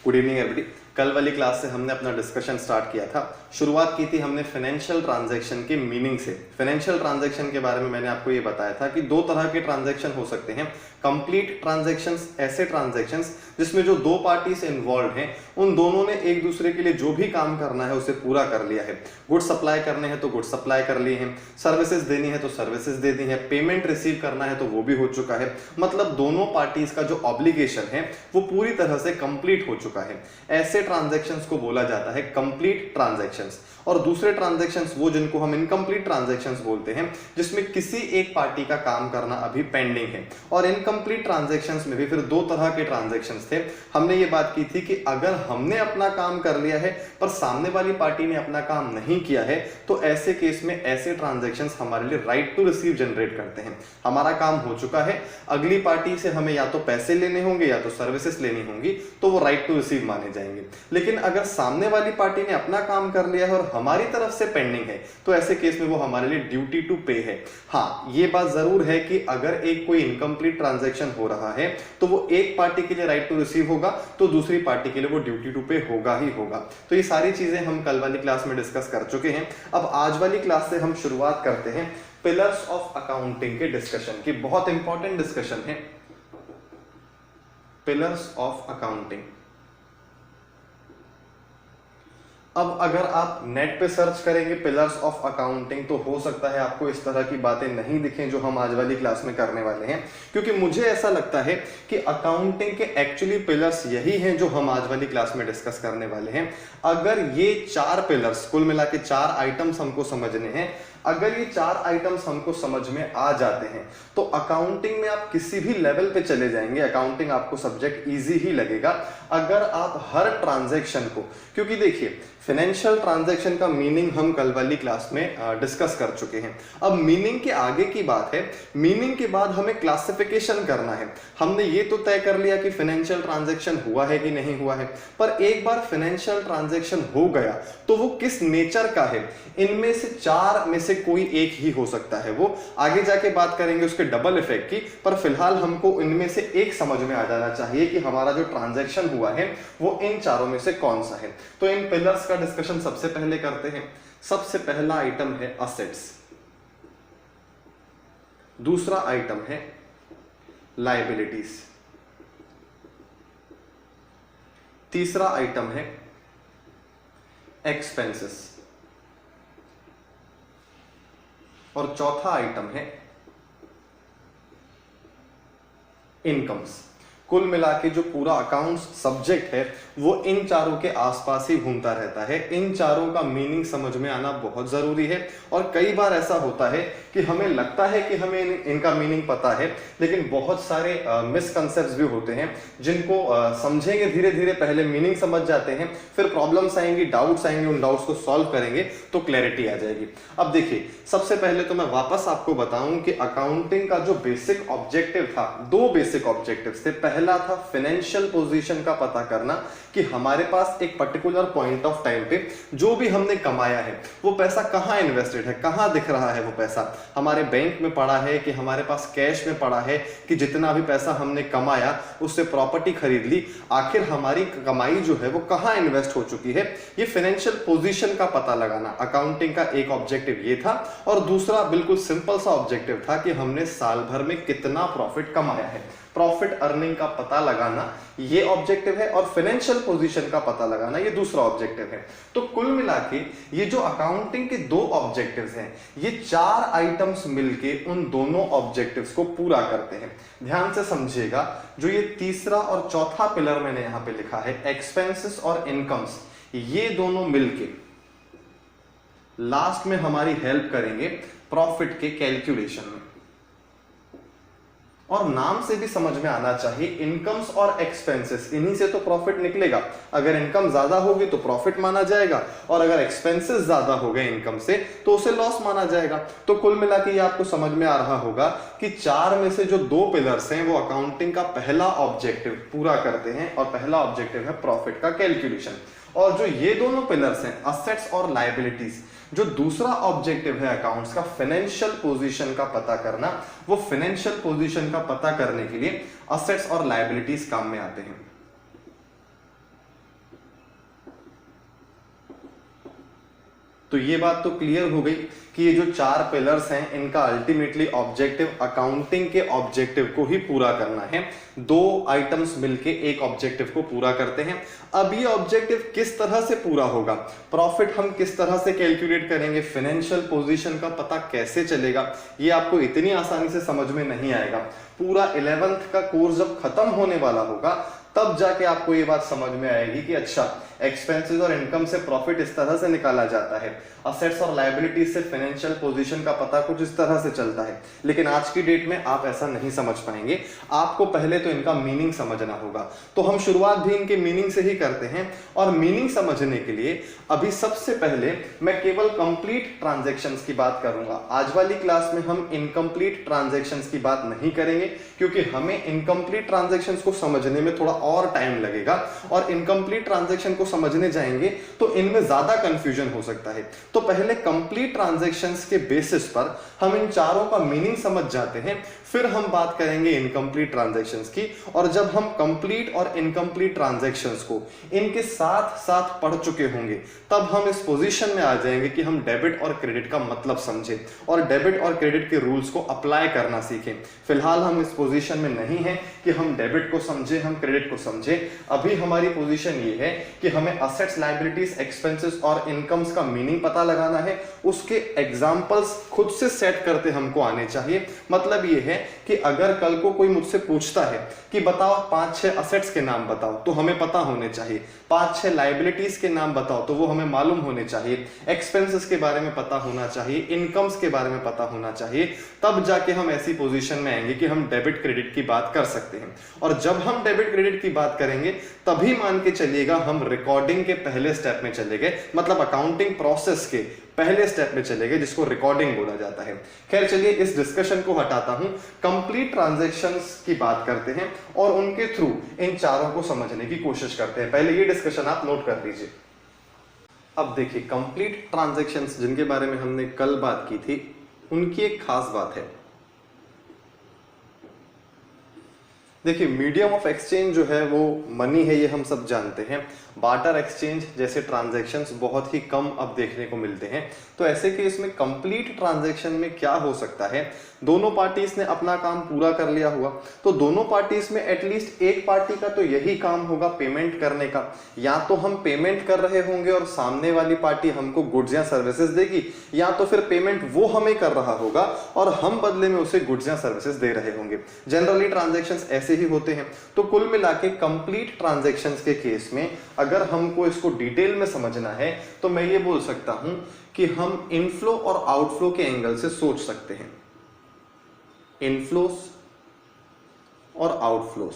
Good evening everybody. कल वाली class से हमने अपना डिस्कशन स्टार्ट किया था। शुरुआत की थी हमने फाइनेंशियल ट्रांजैक्शन के मीनिंग से। फाइनेंशियल ट्रांजैक्शन के बारे में मैंने आपको ये बताया था कि दो तरह के ट्रांजैक्शन हो सकते हैं। कंप्लीट ट्रांजैक्शंस, ऐसे ट्रांजैक्शंस जिसमें जो दो पार्टीज इन्वॉल्व हैं उन दोनों ने एक दूसरे के लिए जो भी काम करना है उसे पूरा कर लिया है। गुड सप्लाई करने हैं तो गुड सप्लाई कर लिए हैं, सर्विसेज देनी है तो सर्विसेज दे दी है, पेमेंट रिसीव करना है तो वो भी हो चुका है। मतलब दोनों पार्टीज का जो ऑब्लिगेशन है वो पूरी तरह से कंप्लीट हो चुका है। ऐसे ट्रांजैक्शंस को बोला जाता है कंप्लीट ट्रांजैक्शंस। और दूसरे ट्रांजैक्शंस वो जिनको हम इनकम्प्लीट ट्रांजैक्शंस बोलते हैं, जिसमें किसी एक पार्टी का काम करना अभी पेंडिंग है। और इनकम्प्लीट ट्रांजैक्शंस में भी फिर दो तरह के ट्रांजैक्शंस थे। हमने ये बात की थी कि अगर हमने अपना काम कर लिया है पर सामने वाली पार्टी ने अपना काम नहीं किया है तो ऐसे केस में ऐसे ट्रांजैक्शंस हमारे लिए राइट टू रिसीव जनरेट करते हैं। हमारा काम हो चुका है, अगली पार्टी से हमें या तो पैसे लेने होंगे या तो सर्विसेज लेनी होंगी, तो वो राइट टू रिसीव माने जाएंगे। लेकिन अगर सामने वाली पार्टी ने अपना काम कर लिया है और हमारी तरफ से पेंडिंग है तो ऐसे केस में वो हमारे लिए ड्यूटी टू पे है। हाँ, ये बात जरूर है कि अगर एक कोई इनकम्प्लीट ट्रांजैक्शन हो रहा है तो वो एक पार्टी के लिए राइट टू रिसीव होगा तो दूसरी पार्टी के लिए वो ड्यूटी टू पे होगा ही होगा। तो ये सारी चीजें हम कल वाली क्लास में डिस्कस कर चुके हैं। अब आज वाली क्लास से हम शुरुआत करते हैं पिलर्स ऑफ अकाउंटिंग के डिस्कशन की। बहुत इंपॉर्टेंट डिस्कशन है पिलर्स ऑफ अकाउंटिंग। अब अगर आप नेट पे सर्च करेंगे पिलर्स ऑफ अकाउंटिंग तो हो सकता है आपको इस तरह की बातें नहीं दिखें जो हम आज वाली क्लास में करने वाले हैं, क्योंकि मुझे ऐसा लगता है कि अकाउंटिंग के एक्चुअली पिलर्स यही हैं जो हम आज वाली क्लास में डिस्कस करने वाले हैं। अगर ये चार पिलर्स, कुल मिला के चार आइटम्स हमको समझने हैं, अगर ये चार आइटम्स हमको समझ में आ जाते हैं तो अकाउंटिंग में आप किसी भी लेवल पे चले जाएंगे, अकाउंटिंग आपको सब्जेक्ट इजी ही लगेगा। अगर आप हर ट्रांजैक्शन को, क्योंकि देखिए फाइनेंशियल ट्रांजैक्शन का मीनिंग हम कल वाली क्लास में डिस्कस कर चुके हैं। अब मीनिंग के आगे की बात है, मीनिंग के बाद हमें क्लासिफिकेशन करना है। हमने ये तो तय कर लिया कि फाइनेंशियल ट्रांजैक्शन हुआ है कि नहीं हुआ है, पर एक बार फाइनेंशियल ट्रांजैक्शन हो गया तो वो किस नेचर का है, इनमें से चार में से कोई एक ही हो सकता है। वो आगे जाके बात करेंगे उसके डबल इफेक्ट की, पर फिलहाल हमको इनमें से एक समझ में आ जाना चाहिए कि हमारा जो ट्रांजैक्शन हुआ है वो इन चारों में से कौन सा है। तो इन पिलर्स का डिस्कशन सबसे पहले करते हैं। सबसे पहला आइटम है असेट्स, दूसरा आइटम है लायबिलिटीज, तीसरा आइटम है एक्सपेंसेस और चौथा आइटम है इनकम्स। कुल मिला के जो पूरा अकाउंट्स सब्जेक्ट है वो इन चारों के आसपास ही घूमता रहता है। इन चारों का मीनिंग समझ में आना बहुत जरूरी है। और कई बार ऐसा होता है कि हमें लगता है कि हमें इनका मीनिंग पता है, लेकिन बहुत सारे मिसकंसेप्ट्स भी होते हैं जिनको समझेंगे धीरे धीरे, पहले मीनिंग समझ जाते हैं, फिर प्रॉब्लम्स आएंगी, डाउट्स आएंगे, उन डाउट्स को सॉल्व करेंगे तो क्लैरिटी आ जाएगी। अब देखिए, सबसे पहले तो मैं वापस आपको बताऊं कि अकाउंटिंग का जो बेसिक ऑब्जेक्टिव था, दो बेसिक ऑब्जेक्टिव्स थे। पहला था फाइनेंशियल पोजीशन का पता करना कि हमारे पास एक पर्टिकुलर पॉइंट ऑफ टाइम पे जो भी हमने कमाया है वो पैसा कहां इन्वेस्टेड है, कहां दिख रहा है वो पैसा, हमारे बैंक में पड़ा है कि हमारे पास कैश में पड़ा है, कि जितना भी पैसा हमने कमाया उससे प्रॉपर्टी खरीद ली, आखिर हमारी कमाई जो है वो कहां इन्वेस्ट हो चुकी है। ये फाइनेंशियल पोजीशन का पता लगाना अकाउंटिंग का एक ऑब्जेक्टिव ये था। और दूसरा बिल्कुल सिंपल सा ऑब्जेक्टिव था कि हमने साल भर में कितना प्रॉफिट कमाया है, प्रॉफिट अर्निंग का पता लगाना ये ऑब्जेक्टिव है, और फाइनेंशियल पोजीशन का पता लगाना ये दूसरा ऑब्जेक्टिव है। तो कुल मिला के ये जो अकाउंटिंग के दो ऑब्जेक्टिव्स हैं, ये चार आइटम्स मिलके उन दोनों ऑब्जेक्टिव्स को पूरा करते हैं। ध्यान से समझिएगा, जो ये तीसरा और चौथा पिलर मैंने यहां पे लिखा है, एक्सपेंसेस और इनकम्स, ये दोनों मिलके लास्ट में हमारी हेल्प करेंगे प्रॉफिट के कैलकुलेशन में। और नाम से भी समझ में आना चाहिए, इनकम्स और एक्सपेंसेस, इन्हीं से तो प्रॉफिट निकलेगा। अगर इनकम ज्यादा होगी तो प्रॉफिट माना जाएगा, और अगर एक्सपेंसेस ज्यादा हो गए इनकम से तो उसे लॉस माना जाएगा। तो कुल मिला के ये आपको समझ में आ रहा होगा कि चार में से जो दो पिलर्स हैं वो अकाउंटिंग का पहला ऑब्जेक्टिव पूरा करते हैं, और पहला ऑब्जेक्टिव है प्रॉफिट का कैलकुलेशन। और जो ये दोनों पिलर्स हैं असेट्स और लायबिलिटीज, जो दूसरा ऑब्जेक्टिव है अकाउंट्स का, फाइनेंशियल पोजीशन का पता करना, वो फाइनेंशियल पोजीशन का पता करने के लिए असेट्स और लायबिलिटीज काम में आते हैं। तो ये बात तो क्लियर हो गई कि ये जो 4 पिलर्स हैं इनका अल्टीमेटली ऑब्जेक्टिव अकाउंटिंग के ऑब्जेक्टिव को ही पूरा करना है। 2 आइटम्स मिलके एक ऑब्जेक्टिव को पूरा करते हैं। अब ये ऑब्जेक्टिव किस तरह से पूरा होगा, प्रॉफिट हम किस तरह से कैलकुलेट करेंगे, फाइनेंशियल पोजीशन का पता कैसे चलेगा, ये आपको इतनी आसानी से समझ में नहीं आएगा। पूरा 11th का कोर्स जब खत्म होने वाला होगा तब जाके आपको ये बात समझ में आएगी कि अच्छा एक्सपेंसेस और इनकम से प्रॉफिट इस तरह से निकाला जाता है, असेट्स और लायबिलिटीज से फाइनेंशियल पोजीशन का पता कुछ इस तरह से चलता है। लेकिन आज की डेट में आप ऐसा नहीं समझ पाएंगे, आपको पहले तो इनका मीनिंग समझना होगा। तो हम शुरुआत भी इनके मीनिंग से ही करते हैं और मीनिंग समझने के लिए अभी सबसे पहले मैं केवल कंप्लीट ट्रांजैक्शंस की बात करूंगा। आज वाली क्लास में हम इनकम्प्लीट ट्रांजैक्शंस की बात नहीं करेंगे क्योंकि हमें इनकम्प्लीट ट्रांजैक्शंस को समझने में थोड़ा और टाइम लगेगा और इनकम्प्लीट ट्रांजैक्शन को समझने जाएंगे तो इनमें ज्यादा कंफ्यूजन हो सकता है। तो पहले कंप्लीट ट्रांजैक्शंस के बेसिस पर हम इन चारों का मीनिंग समझ जाते हैं, फिर हम बात करेंगे इनकम्प्लीट ट्रांजैक्शंस की। और जब हम कंप्लीट और इनकम्प्लीट ट्रांजैक्शंस को इनके साथ साथ पढ़ चुके होंगे तब हम इस पोजीशन में आ जाएंगे कि हम डेबिट और क्रेडिट का मतलब समझे और डेबिट और क्रेडिट के रूल्स को अप्लाई करना सीखें। फिलहाल हम इस पोजीशन में नहीं है कि हम डेबिट को समझे, हम क्रेडिट को समझे। अभी हमारी पोजीशन ये है कि हमें असेट्स, लायबिलिटीज, एक्सपेंसेस और इनकम्स का मीनिंग पता लगाना है, उसके एग्जांपल्स खुद से सेट करते हमको आने चाहिए। मतलब ये है कि अगर कल को कोई मुझसे पूछता है कि बताओ 5-6 असेट्स के नाम बताओ, तो हमें पता होने चाहिए। 5-6 लायबिलिटीज के नाम बताओ, तो वो हमें मालूम होने चाहिए। एक्सपेंसेस के बारे में पता होना चाहिए, इनकम्स के बारे में पता होना चाहिए। तब जाके हम ऐसी पोजीशन में आएंगे कि हम डेबिट क्रेडिट की बात कर सकते हैं। और जब हम डेबिट क्रेडिट की बात करेंगे तभी मान के चलिएगा हम रिकॉर्डिंग के पहले स्टेप में चले गए, मतलब अकाउंटिंग प्रोसेस के पहले स्टेप में चले गए, जिसको रिकॉर्डिंग बोला जाता है। खैर चलिए इस डिस्कशन को हटाता हूं, कंप्लीट ट्रांजैक्शंस की बात करते हैं और उनके थ्रू इन चारों को समझने की कोशिश करते हैं। पहले ये डिस्कशन आप नोट कर लीजिए। अब देखिए कंप्लीट ट्रांजैक्शंस जिनके बारे में हमने कल बात की थी उनकी एक खास बात है। देखिए मीडियम ऑफ एक्सचेंज जो है वो मनी है, ये हम सब जानते हैं। बार्टर एक्सचेंज जैसे ट्रांजैक्शंस बहुत ही कम अब देखने को मिलते हैं। तो ऐसे केस में कंप्लीट ट्रांजैक्शन में क्या हो सकता है, दोनों पार्टीज ने अपना काम पूरा कर लिया हुआ, तो दोनों पार्टीज में एटलीस्ट एक पार्टी का तो यही काम होगा पेमेंट करने का। या तो हम पेमेंट कर रहे होंगे और सामने वाली पार्टी हमको गुड्स या सर्विसेज देगी, या तो फिर पेमेंट वो हमें कर रहा होगा और हम बदले में उसे गुड्स या सर्विसेज दे रहे होंगे। जनरली ट्रांजैक्शंस ऐसे ही होते हैं। तो कुल मिला के कंप्लीट ट्रांजैक्शंस के केस में अगर हमको इसको डिटेल में समझना है तो मैं ये बोल सकता हूं कि हम इनफ्लो और आउटफ्लो के एंगल से सोच सकते हैं। इनफ्लोस और आउटफ्लोस,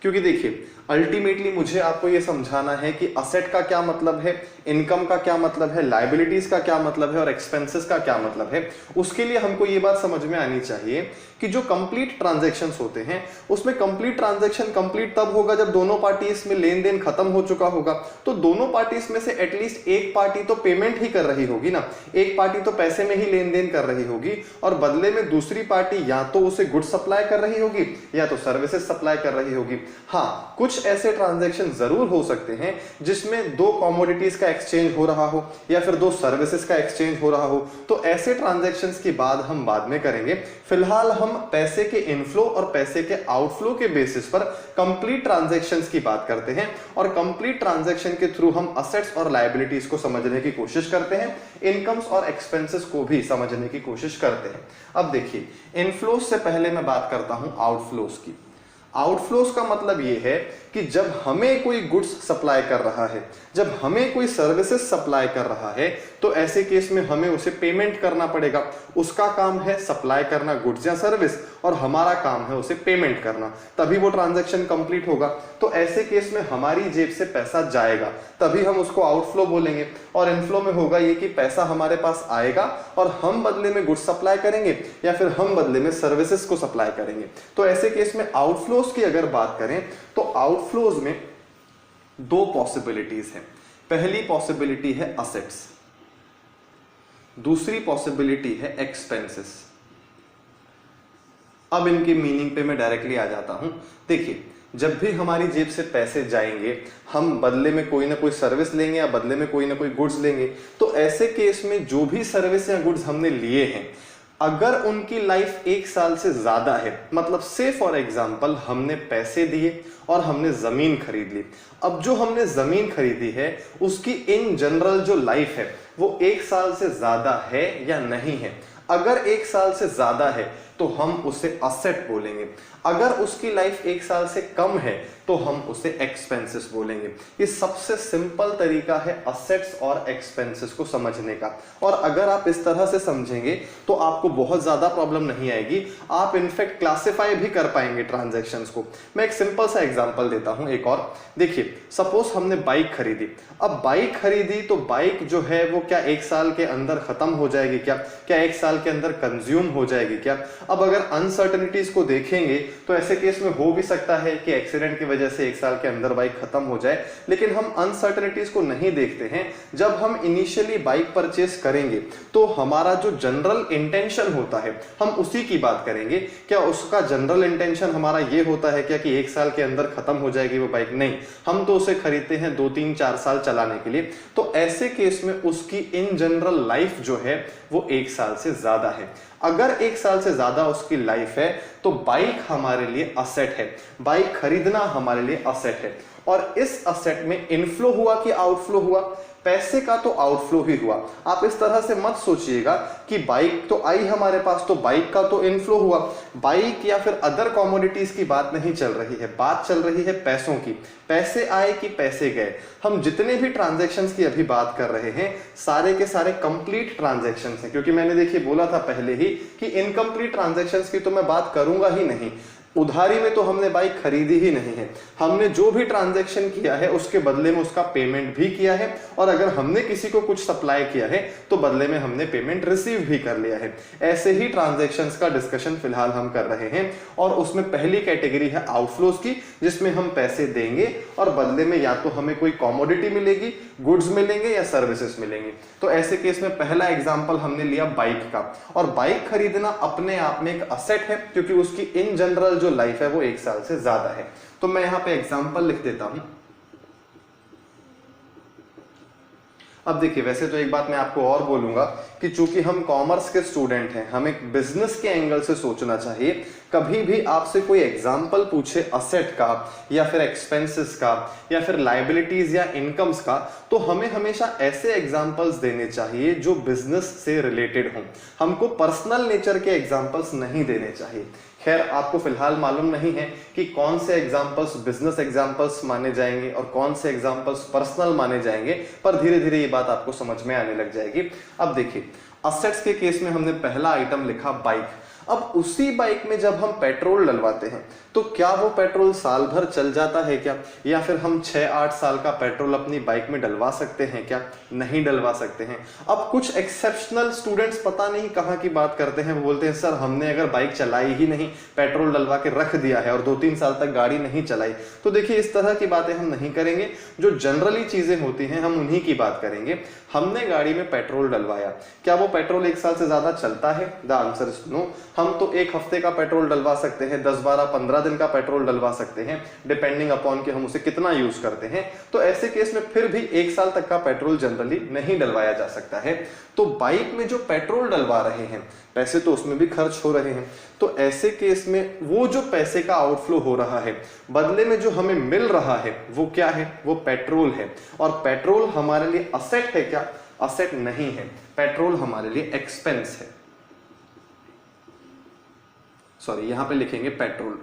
क्योंकि देखिए अल्टीमेटली मुझे आपको यह समझाना है कि असेट का क्या मतलब है, इनकम का क्या मतलब है, लायबिलिटीज का क्या मतलब है और एक्सपेंसेस का क्या मतलब है। उसके लिए हमको ये बात समझ में आनी चाहिए कि जो कंप्लीट ट्रांजैक्शंस होते हैं उसमें कंप्लीट ट्रांजैक्शन कंप्लीट तब होगा जब दोनों पार्टीज में लेन देन खत्म हो चुका होगा। तो दोनों पार्टीज में से एटलीस्ट एक पार्टी तो पेमेंट ही कर रही होगी ना, एक पार्टी तो पैसे में ही लेन देन कर रही होगी और बदले में दूसरी पार्टी या तो उसे गुड्स सप्लाई कर रही होगी या तो सर्विसेज सप्लाई कर रही होगी। हाँ, कुछ ऐसे ट्रांजैक्शन जरूर हो सकते हैं जिसमें 2 कमोडिटीज का एक्सचेंज हो रहा हो या फिर 2 सर्विसेज का एक्सचेंज हो रहा हो, तो ऐसे ट्रांजैक्शंस की बात हम बाद में करेंगे। फिलहाल हम पैसे के इनफ्लो और पैसे के आउटफ्लो के बेसिस पर कंप्लीट ट्रांजैक्शंस की बात करते हैं और कंप्लीट ट्रांजैक्शन के थ्रू हम असेट्स और लायबिलिटीज को समझने की कोशिश करते हैं, इनकम्स और एक्सपेंसेस को भी समझने की कोशिश करते हैं। अब देखिए इनफ्लोस से पहले मैं बात करता हूं आउटफ्लोस की। आउटफ्लोस का मतलब यह है कि जब हमें कोई गुड्स सप्लाई कर रहा है, जब हमें कोई सर्विसेज सप्लाई कर रहा है, तो ऐसे केस में हमें उसे पेमेंट करना पड़ेगा। उसका काम है सप्लाई करना गुड्स या सर्विस और हमारा काम है उसे पेमेंट करना, तभी वो ट्रांजैक्शन कंप्लीट होगा। तो ऐसे केस में हमारी जेब से पैसा जाएगा, तभी हम उसको आउटफ्लो बोलेंगे। और इनफ्लो में होगा ये कि पैसा हमारे पास आएगा और हम बदले में गुड्स सप्लाई करेंगे या फिर हम बदले में सर्विसेज को सप्लाई करेंगे। तो ऐसे केस में आउटफ्लोस की अगर बात करें तो आउटफ्लोज में 2 पॉसिबिलिटीज हैं। पहली पॉसिबिलिटी है असेट्स, दूसरी पॉसिबिलिटी है एक्सपेंसेस। अब इनके मीनिंग पे मैं डायरेक्टली आ जाता हूं। देखिए जब भी हमारी जेब से पैसे जाएंगे, हम बदले में कोई ना कोई सर्विस लेंगे या बदले में कोई ना कोई गुड्स लेंगे। तो ऐसे केस में जो भी सर्विस या गुड्स हमने लिए हैं, अगर उनकी लाइफ 1 साल से ज्यादा है, मतलब से फॉर एग्जांपल हमने पैसे दिए और हमने जमीन खरीद ली। अब जो हमने जमीन खरीदी है उसकी इन जनरल जो लाइफ है वो 1 साल से ज्यादा है या नहीं है। अगर 1 साल से ज्यादा है तो हम उसे असेट बोलेंगे, अगर उसकी लाइफ 1 साल से कम है तो हम उसे एक्सपेंसेस बोलेंगे। ये सबसे सिंपल तरीका है असेट्स और एक्सपेंसेस को समझने का। और अगर आप इस तरह से समझेंगे तो आपको बहुत ज्यादा प्रॉब्लम नहीं आएगी, आप इनफैक्ट क्लासिफाई भी कर पाएंगे ट्रांजैक्शंस को। मैं एक सिंपल सा एग्जांपल देता हूं एक और। देखिए, सपोज हमने बाइक खरीदी। अब बाइक खरीदी तो बाइक जो है वो क्या 1 साल के अंदर खत्म हो जाएगी क्या 1 साल के अंदर कंज्यूम हो जाएगी क्या? अब अगर अनसर्टेनिटीज को देखेंगे तो ऐसे केस में हो भी सकता है कि एक्सीडेंट की वजह से 1 साल के अंदर बाइक खत्म हो जाए, लेकिन हम अनसर्टेनिटीज को नहीं देखते हैं। जब हम इनिशियली बाइक परचेस करेंगे तो हमारा जो जनरल इंटेंशन होता है हम उसी की बात करेंगे। क्या उसका जनरल इंटेंशन हमारा ये होता है क्या कि 1 साल के अंदर खत्म हो जाएगी वो बाइक? नहीं, हम तो उसे खरीदते हैं 2, 3, 4 साल चलाने के लिए। तो ऐसे केस में उसकी इन जनरल लाइफ जो है वो 1 साल से ज्यादा है। अगर 1 साल से ज्यादा उसकी लाइफ है तो बाइक हमारे लिए असेट है, बाइक खरीदना हमारे लिए असेट है। और इस असेट में इनफ्लो हुआ कि आउटफ्लो हुआ? पैसे का तो आउटफ्लो ही हुआ। आप इस तरह से मत सोचिएगा कि बाइक तो आई हमारे पास तो बाइक का तो इनफ्लो हुआ। बाइक या फिर अदर कमोडिटीज की बात नहीं चल रही है, बात चल रही है पैसों की। पैसे आए कि पैसे गए। हम जितने भी ट्रांजैक्शंस की अभी बात कर रहे हैं सारे के सारे कंप्लीट ट्रांजैक्शंस हैं, क्योंकि मैंने देखिए बोला था पहले ही कि इनकम्प्लीट ट्रांजैक्शंस की तो मैं बात करूंगा ही नहीं। उधारी में तो हमने बाइक खरीदी ही नहीं है, हमने जो भी ट्रांजैक्शन किया है उसके बदले में उसका पेमेंट भी किया है, और अगर हमने किसी को कुछ सप्लाई किया है तो बदले में हमने पेमेंट रिसीव भी कर लिया है। ऐसे ही ट्रांजैक्शंस का डिस्कशन फिलहाल हम कर रहे हैं, और उसमें पहली कैटेगरी है आउटफ्लोज की, जिसमें हम पैसे देंगे और बदले में या तो हमें कोई कमोडिटी मिलेगी, गुड्स मिलेंगे या सर्विसेज मिलेंगे। तो ऐसे केस में पहला एग्जांपल हमने लिया बाइक का, और बाइक खरीदना अपने आप में एक असेट है क्योंकि उसकी इन जनरल जो लाइफ है वो 1 साल से ज्यादा है। तो मैं यहां पे एग्जांपल लिख देता हूं। अब देखिए, वैसे तो एक बात मैं आपको और बोलूंगा कि चूंकि हम कॉमर्स के स्टूडेंट हैं, हमें बिजनेस के एंगल से सोचना चाहिए। कभी भी आपसे कोई एग्जांपल पूछे असेट का या फिर एक्सपेंसेस का या फिर लायबिलिटीज या इनकम्स का, तो हमें हमेशा ऐसे एग्जांपल्स देने चाहिए जो बिजनेस से रिलेटेड हों। हमको पर्सनल नेचर के एग्जांपल्स नहीं देने चाहिए। खैर, आपको फिलहाल मालूम नहीं है कि कौन से एग्जांपल्स बिजनेस एग्जांपल्स माने जाएंगे और कौन से एग्जांपल्स पर्सनल माने जाएंगे, पर धीरे धीरे ये बात आपको समझ में आने लग जाएगी। अब देखिए, असेट्स के केस में हमने पहला आइटम लिखा बाइक। अब उसी बाइक में जब हम पेट्रोल डलवाते हैं तो क्या वो पेट्रोल साल भर चल जाता है क्या? या फिर हम 6-8 साल का पेट्रोल अपनी बाइक में डलवा सकते हैं क्या? नहीं डलवा सकते हैं। अब कुछ एक्सेप्शनल स्टूडेंट्स पता नहीं कहाँ की बात करते हैं, वो बोलते हैं सर हमने अगर बाइक चलाई ही नहीं, पेट्रोल डलवा के रख दिया है और 2-3 साल तक गाड़ी नहीं चलाई। तो देखिए, इस तरह की बातें हम नहीं करेंगे। जो जनरली चीजें होती हैं हम उन्हीं की बात करेंगे। हमने गाड़ी में पेट्रोल डलवाया, क्या वो पेट्रोल 1 साल से ज्यादा चलता है? The answer is no. हम तो 1 हफ्ते का पेट्रोल डलवा सकते हैं, 10, 12, 15 दिन का पेट्रोल डलवा सकते हैं, डिपेंडिंग अपॉन कि हम उसे कितना यूज करते हैं। तो ऐसे केस में फिर भी 1 साल तक का पेट्रोल जनरली नहीं डलवाया जा सकता है। तो बाइक में जो पेट्रोल डलवा रहे हैं, पैसे तो उसमें भी खर्च हो रहे हैं। तो ऐसे केस में वो जो पैसे का आउटफ्लो हो रहा है, बदले में जो हमें मिल रहा है वो क्या है? वो पेट्रोल है। और पेट्रोल हमारे लिए असेट है क्या? असेट नहीं है। पेट्रोल हमारे लिए एक्सपेंस है। सॉरी, यहां पे लिखेंगे पेट्रोल।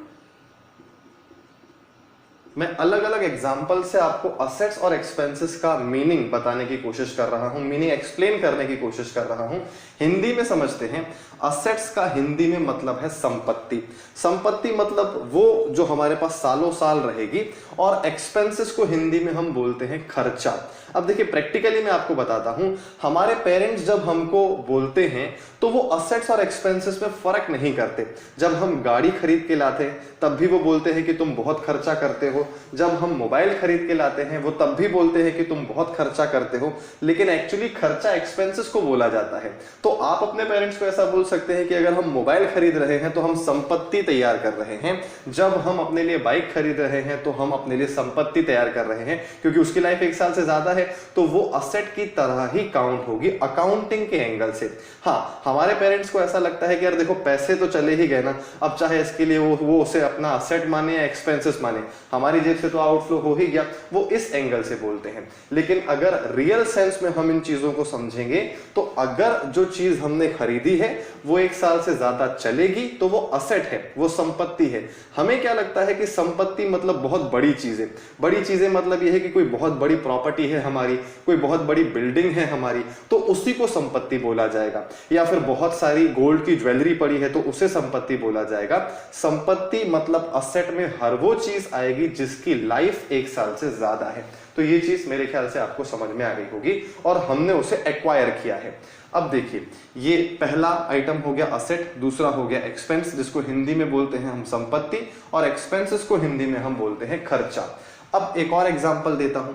मैं अलग अलग एग्जाम्पल से आपको असेट्स और एक्सपेंसेस का मीनिंग बताने की कोशिश कर रहा हूं, मीनिंग एक्सप्लेन करने की कोशिश कर रहा हूं। हिंदी में समझते हैं। असेट्स का हिंदी में मतलब है संपत्ति। संपत्ति मतलब वो जो हमारे पास सालों साल रहेगी, और एक्सपेंसेस को हिंदी में हम बोलते हैं खर्चा। अब देखिए, प्रैक्टिकली मैं आपको बताता हूं, हमारे पेरेंट्स जब हमको बोलते हैं तो वो असेट्स और एक्सपेंसेस में फर्क नहीं करते। जब हम गाड़ी खरीद के लाते हैं तब भी वो बोलते हैं कि तुम बहुत खर्चा करते हो, जब हम मोबाइल खरीद के लाते हैं वो तब भी बोलते हैं कि तुम बहुत खर्चा करते हो, लेकिन एक्चुअली खर्चा एक्सपेंसेस को बोला जाता है। तो आप अपने पेरेंट्स को ऐसा बोल सकते हैं कि अगर हम मोबाइल खरीद रहे हैं तो हम संपत्ति तैयार कर रहे हैं, जब हम अपने लिए बाइक खरीद रहे हैं तो हम अपने लिए संपत्ति तैयार कर रहे हैं, क्योंकि उसकी लाइफ 1 साल से ज्यादा है तो वो असेट की तरह ही काउंट होगी अकाउंटिंग के एंगल से। हाँ, हमारे पेरेंट्स को ऐसा लगता है कि यार देखो पैसे तो चले ही गए ना, अब चाहे इसके लिए वो उसे अपना असेट माने या एक्सपेंसेस माने, हमारी जेब से तो आउटफ्लो हो ही गया, वो इस एंगल से बोलते हैं। लेकिन अगर रियल सेंस में हम इन चीजों को समझेंगे तो अगर जो चीज हमने खरीदी है वो 1 साल से ज्यादा चलेगी तो वो असेट है, वो संपत्ति है। हमें क्या लगता है कि संपत्ति मतलब बहुत बड़ी चीजें, बड़ी चीजें मतलब यह है कि कोई बहुत बड़ी प्रॉपर्टी है हमारी, कोई बहुत बड़ी बिल्डिंग है हमारी, तो उसी को संपत्ति बोला जाएगा। या फिर बहुत सारी गोल्ड की ज्वेलरी पड़ी है तो उसे संपत्ति बोला जाएगा। संपत्ति मतलब असेट में हर वो चीज आएगी जिसकी लाइफ 1 साल से ज्यादा है। तो ये चीज मेरे ख्याल से आपको समझ में आ गई होगी और हमने उसे एक्वायर किया है। अब देखिए, ये पहला आइटम हो गया असेट, दूसरा हो गया एक्सपेंस, जिसको हिंदी में बोलते हैं हम संपत्ति, और एक्सपेंसेस को हिंदी में हम बोलते हैं खर्चा। अब एक और एग्जांपल देता हूं,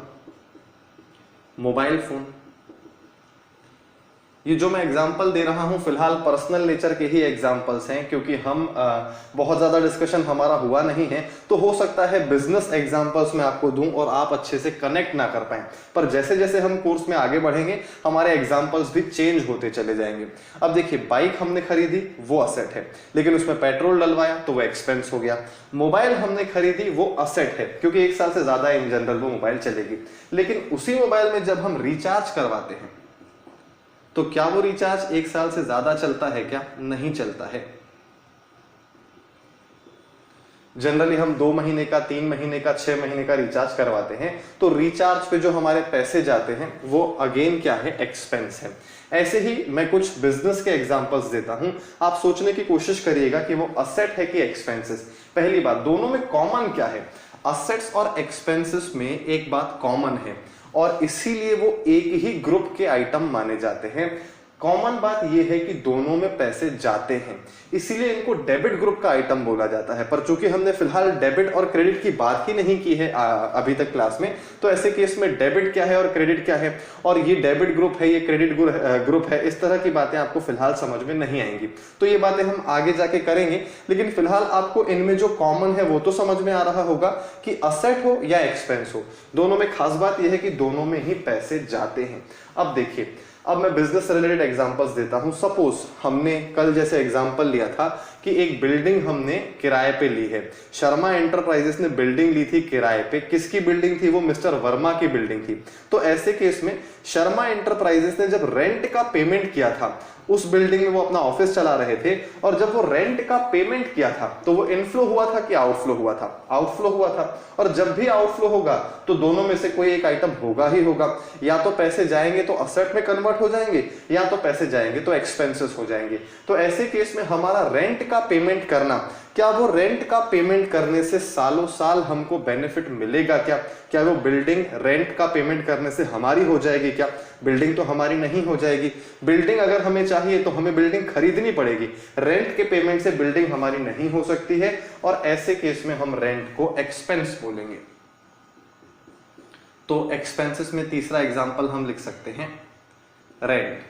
मोबाइल फोन। ये जो मैं एग्जांपल दे रहा हूं फिलहाल पर्सनल नेचर के ही एग्जांपल्स हैं, क्योंकि हम बहुत ज्यादा डिस्कशन हमारा हुआ नहीं है, तो हो सकता है बिजनेस एग्जांपल्स मैं आपको दूं और आप अच्छे से कनेक्ट ना कर पाएं। पर जैसे जैसे हम कोर्स में आगे बढ़ेंगे हमारे एग्जांपल्स भी चेंज होते चले जाएंगे। अब देखिए, बाइक हमने खरीदी वो असेट है, लेकिन उसमें पेट्रोल डलवाया तो वो एक्सपेंस हो गया। मोबाइल हमने खरीदी वो असेट है, क्योंकि 1 साल से ज्यादा इन जनरल वो मोबाइल चलेगी। लेकिन उसी मोबाइल में जब हम रिचार्ज करवाते हैं तो क्या वो रिचार्ज 1 साल से ज्यादा चलता है? क्या नहीं चलता है। जनरली हम 2 महीने का, 3 महीने का, 6 महीने का रिचार्ज करवाते हैं, तो रिचार्ज पे जो हमारे पैसे जाते हैं वो अगेन क्या है? एक्सपेंस है। ऐसे ही मैं कुछ बिजनेस के एग्जांपल्स देता हूं, आप सोचने की कोशिश करिएगा कि वो असेट है कि एक्सपेंसेस। पहली बात, दोनों में कॉमन क्या है? असेट्स और एक्सपेंसेस में एक बात कॉमन है और इसीलिए वो एक ही ग्रुप के आइटम माने जाते हैं। कॉमन बात यह है कि दोनों में पैसे जाते हैं, इसीलिए इनको डेबिट ग्रुप का आइटम बोला जाता है। पर चूंकि हमने फिलहाल डेबिट और क्रेडिट की बात ही नहीं की है अभी तक क्लास में, तो ऐसे केस में डेबिट क्या है और क्रेडिट क्या है, और ये डेबिट ग्रुप है, ये क्रेडिट ग्रुप है, इस तरह की बातें आपको फिलहाल समझ में नहीं आएंगी। तो ये बातें हम आगे जाके करेंगे, लेकिन फिलहाल आपको इनमें जो कॉमन है वो तो समझ में आ रहा होगा कि असेट हो या एक्सपेंस हो, दोनों में खास बात यह है कि दोनों में ही पैसे जाते हैं। अब देखिए, अब मैं बिजनेस से रिलेटेड एग्जांपल्स देता हूं। सपोज हमने कल जैसे एग्जांपल लिया था कि एक बिल्डिंग हमने किराए पे ली है। शर्मा एंटरप्राइजेस ने बिल्डिंग ली थी किराए पे। किसकी बिल्डिंग थी? वो मिस्टर वर्मा की बिल्डिंग थी। तो ऐसे केस में शर्मा एंटरप्राइजेस ने जब रेंट का पेमेंट किया था, उस बिल्डिंग में वो अपना ऑफिस चला रहे थे, और जब वो रेंट का पेमेंट किया था तो वो इनफ्लो हुआ था कि आउटफ्लो हुआ था? आउटफ्लो हुआ था। और जब भी आउटफ्लो होगा तो दोनों में से कोई एक आइटम होगा ही होगा। या तो पैसे जाएंगे तो असेट में कन्वर्ट हो जाएंगे, या तो पैसे जाएंगे तो एक्सपेंसेस हो जाएंगे। तो ऐसे केस में हमारा रेंट का पेमेंट करना, क्या वो रेंट का पेमेंट करने से सालों साल हमको बेनिफिट मिलेगा? क्या वो बिल्डिंग रेंट का पेमेंट करने से हमारी हो जाएगी? क्या बिल्डिंग तो हमारी नहीं हो जाएगी। बिल्डिंग अगर हमें चाहिए तो हमें बिल्डिंग खरीदनी पड़ेगी, रेंट के पेमेंट से बिल्डिंग हमारी नहीं हो सकती है, और ऐसे केस में हम रेंट को एक्सपेंस बोलेंगे। तो एक्सपेंसेस में तीसरा एग्जांपल हम लिख सकते हैं रेंट।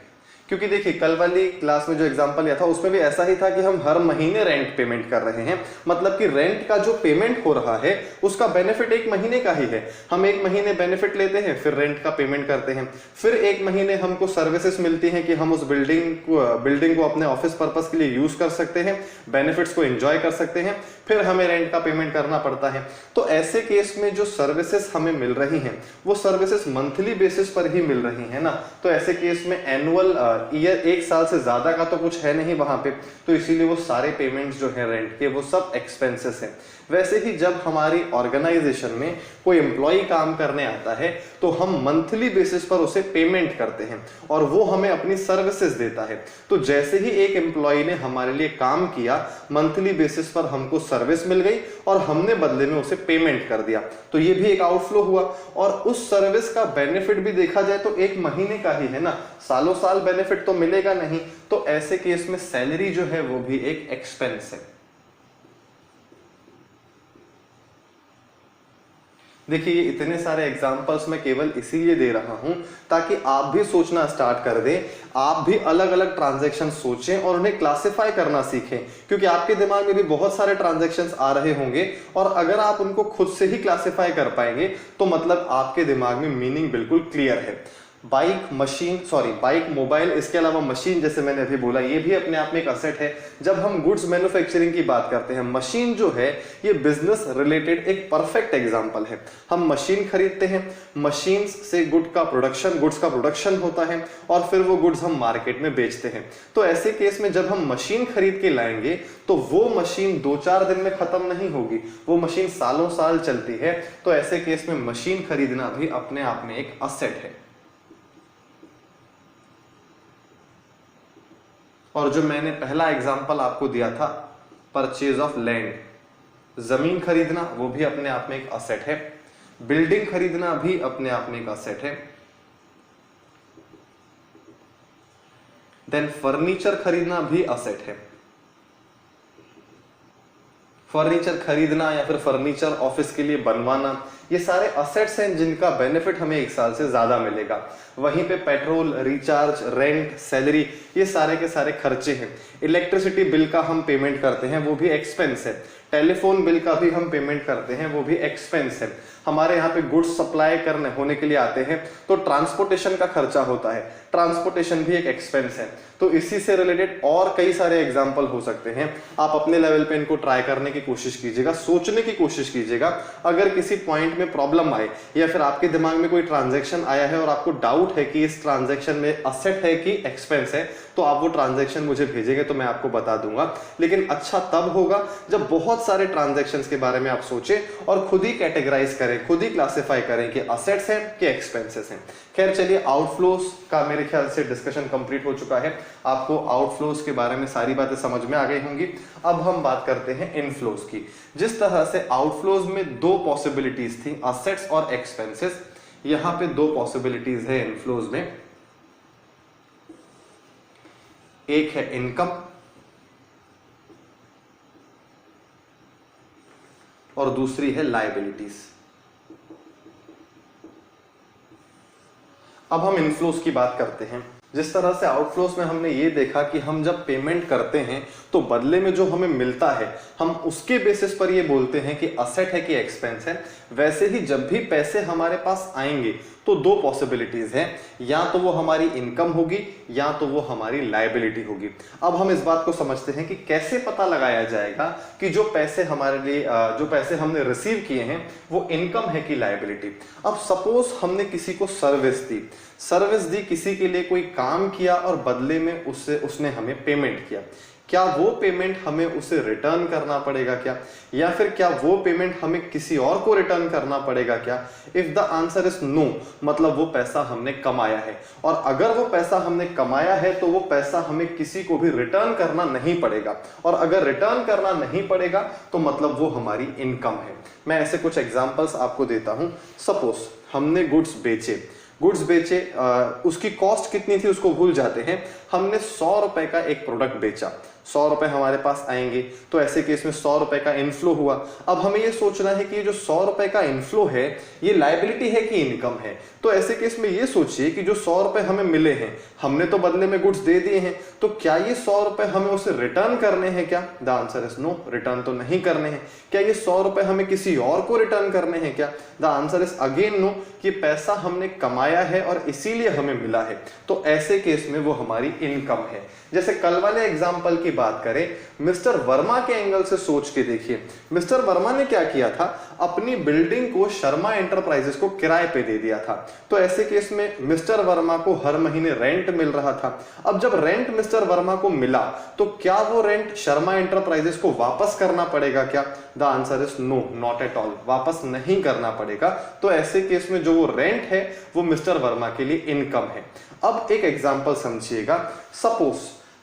क्योंकि देखिए, कल वाली क्लास में जो एग्जांपल लिया था उसमें भी ऐसा ही था कि हम हर महीने रेंट पेमेंट कर रहे हैं, मतलब कि रेंट का जो पेमेंट हो रहा है उसका बेनिफिट 1 महीने का ही है। हम 1 महीने बेनिफिट लेते हैं, फिर रेंट का पेमेंट करते हैं, फिर 1 महीने हमको सर्विसेज मिलती हैं कि हम उस बिल्डिंग को अपने ऑफिस पर्पस के लिए यूज कर सकते हैं, बेनिफिट्स को एंजॉय कर सकते हैं, फिर हमें रेंट का पेमेंट करना पड़ता है। तो ऐसे केस में जो सर्विसेज हमें मिल रही हैं वो सर्विसेज मंथली बेसिस पर ही मिल रही है ना। तो ऐसे केस में एनुअल ईयर 1 साल से ज्यादा का तो कुछ है नहीं वहां पे, तो इसीलिए वो सारे पेमेंट्स जो है रेंट के वो सब एक्सपेंसेस हैं। वैसे ही जब हमारी ऑर्गेनाइजेशन में कोई एम्प्लॉय काम करने आता है तो हम मंथली बेसिस पर उसे पेमेंट करते हैं और वो हमें अपनी सर्विसेज देता है। तो जैसे ही एक एम्प्लॉय ने हमारे लिए काम किया, मंथली बेसिस पर हमको सर्विस मिल गई और हमने बदले में उसे पेमेंट कर दिया, तो ये भी एक आउटफ्लो हुआ। और उस सर्विस का बेनिफिट भी देखा जाए तो 1 महीने का ही है ना, सालों साल बेनिफिट तो मिलेगा नहीं। तो ऐसे केस में सैलरी जो है वो भी एक एक्सपेंस है। देखिए ये इतने सारे एग्जांपल्स मैं केवल इसीलिए दे रहा हूं ताकि आप भी सोचना स्टार्ट कर दें, आप भी अलग अलग ट्रांजैक्शन सोचें और उन्हें क्लासिफाई करना सीखें, क्योंकि आपके दिमाग में भी बहुत सारे ट्रांजैक्शंस आ रहे होंगे और अगर आप उनको खुद से ही क्लासिफाई कर पाएंगे तो मतलब आपके दिमाग में मीनिंग बिल्कुल क्लियर है। बाइक, बाइक, मोबाइल, इसके अलावा मशीन, जैसे मैंने अभी बोला, ये भी अपने आप में एक असेट है। जब हम गुड्स मैन्युफैक्चरिंग की बात करते हैं, मशीन जो है ये बिजनेस रिलेटेड एक परफेक्ट एग्जांपल है। हम मशीन खरीदते हैं, मशीन से गुड्स का प्रोडक्शन होता है और फिर वो गुड्स हम मार्केट में बेचते हैं। तो ऐसे केस में जब हम मशीन खरीद के लाएंगे तो वो मशीन 2-4 दिन में खत्म नहीं होगी, वो मशीन सालों साल चलती है। तो ऐसे केस में मशीन खरीदना भी अपने आप में एक असेट है। और जो मैंने पहला एग्जांपल आपको दिया था, परचेज ऑफ लैंड, जमीन खरीदना, वो भी अपने आप में एक असेट है। बिल्डिंग खरीदना भी अपने आप में एक असेट है। देन फर्नीचर खरीदना भी असेट है। फर्नीचर खरीदना या फिर फर्नीचर ऑफिस के लिए बनवाना, ये सारे असेट्स हैं जिनका बेनिफिट हमें 1 साल से ज्यादा मिलेगा। वहीं पे पेट्रोल, रिचार्ज, रेंट, सैलरी, ये सारे के सारे खर्चे हैं। इलेक्ट्रिसिटी बिल का हम पेमेंट करते हैं, वो भी एक्सपेंस है। टेलीफोन बिल का भी हम पेमेंट करते हैं, वो भी एक्सपेंस है। हमारे यहाँ पे गुड्स सप्लाई करने होने के लिए आते हैं तो ट्रांसपोर्टेशन का खर्चा होता है, ट्रांसपोर्टेशन भी एक एक्सपेंस है। तो इसी से रिलेटेड और कई सारे एग्जांपल हो सकते हैं। आप अपने लेवल पे इनको ट्राई करने की कोशिश कीजिएगा, सोचने की कोशिश कीजिएगा। अगर किसी पॉइंट में प्रॉब्लम आए या फिर आपके दिमाग में कोई ट्रांजैक्शन आया है और आपको डाउट है कि इस ट्रांजैक्शन में असेट है कि एक्सपेंस है, तो आप वो ट्रांजैक्शन मुझे भेजेंगे तो मैं आपको बता दूंगा। लेकिन अच्छा तब होगा जब बहुत सारे ट्रांजैक्शंस के बारे में आप सोचें और खुद ही कैटेगराइज करें, खुद ही क्लासिफाई करें कि असेट्स हैं कि एक्सपेंसेस हैं। खैर चलिए, आउटफ्लोज का मेरे ख्याल से डिस्कशन कंप्लीट हो चुका है। आपको आउटफ्लोज के बारे में सारी बातें समझ में आ गई होंगी। अब हम बात करते हैं इनफ्लोज की। जिस तरह से आउटफ्लोज में 2 पॉसिबिलिटीज थी, असेट्स और एक्सपेंसेस, यहां पे 2 पॉसिबिलिटीज है इनफ्लोज में। एक है इनकम और दूसरी है लायबिलिटीज। अब हम इनफ्लोज की बात करते हैं। जिस तरह से आउटफ्लोज में हमने ये देखा कि हम जब पेमेंट करते हैं तो बदले में जो हमें मिलता है हम उसके बेसिस पर ये बोलते हैं कि असेट है कि एक्सपेंस है, वैसे ही जब भी पैसे हमारे पास आएंगे तो 2 पॉसिबिलिटीज हैं, या तो वो हमारी इनकम होगी या तो वो हमारी लायबिलिटी होगी। अब हम इस बात को समझते हैं कि कैसे पता लगाया जाएगा कि जो पैसे हमारे लिए जो पैसे हमने रिसीव किए हैं वो इनकम है कि लायबिलिटी। अब सपोज हमने किसी को सर्विस दी, किसी के लिए कोई काम किया और बदले में उसने हमें पेमेंट किया। क्या वो पेमेंट हमें उसे रिटर्न करना पड़ेगा क्या, या फिर क्या वो पेमेंट हमें किसी और को रिटर्न करना पड़ेगा क्या? If the answer is no, मतलब वो पैसा हमने कमाया है, और अगर वो पैसा हमने कमाया है तो वो पैसा हमें किसी को भी रिटर्न करना नहीं पड़ेगा, और अगर रिटर्न करना नहीं पड़ेगा तो मतलब वो हमारी इनकम है। मैं ऐसे कुछ एग्जांपल्स आपको देता हूं। सपोज हमने गुड्स बेचे, उसकी कॉस्ट कितनी थी उसको भूल जाते हैं। हमने 100 रुपए का एक प्रोडक्ट बेचा, 100 रुपए हमारे पास आएंगे, तो ऐसे केस में 100 रुपए का इनफ्लो हुआ। अब हमें ये सोचना है कि ये जो 100 रुपए का इनफ्लो है ये लायबिलिटी है कि इनकम है। तो ऐसे केस में ये सोचिए कि जो 100 रुपए हमें मिले हैं, हमने तो बदले में गुड्स दे दिए हैं, तो क्या ये 100 रुपए हमें उसे रिटर्न करने हैं क्या? The answer is no, return तो नहीं करने हैं। क्या ये 100 रुपए हमें किसी और को रिटर्न करने हैं क्या? The answer is again no, कि पैसा हमने कमाया है और इसीलिए हमें मिला है, तो ऐसे केस में वो हमारी इनकम है। जैसे कल वाले एग्जाम्पल की बात करें, मिस्टर वर्मा के एंगल से सोच के देखिए। मिस्टर वर्मा ने क्या किया था, अपनी बिल्डिंग को शर्मा एंटरप्राइजेस को किराए पे दे दिया था। तो ऐसे केस में मिस्टर वर्मा को हर महीने रेंट मिल रहा था। अब जब रेंट मिस्टर वर्मा को मिला तो क्या वो रेंट शर्मा एंटरप्राइजेस को वापस करना पड़ेगा क्या? The answer is no, not at all, वापस नहीं करना पड़ेगा। तो ऐसे केस में जो वो रेंट है वो मिस्टर वर्मा के लिए इनकम है। अब एक एग्जांपल समझिएगा। सपोज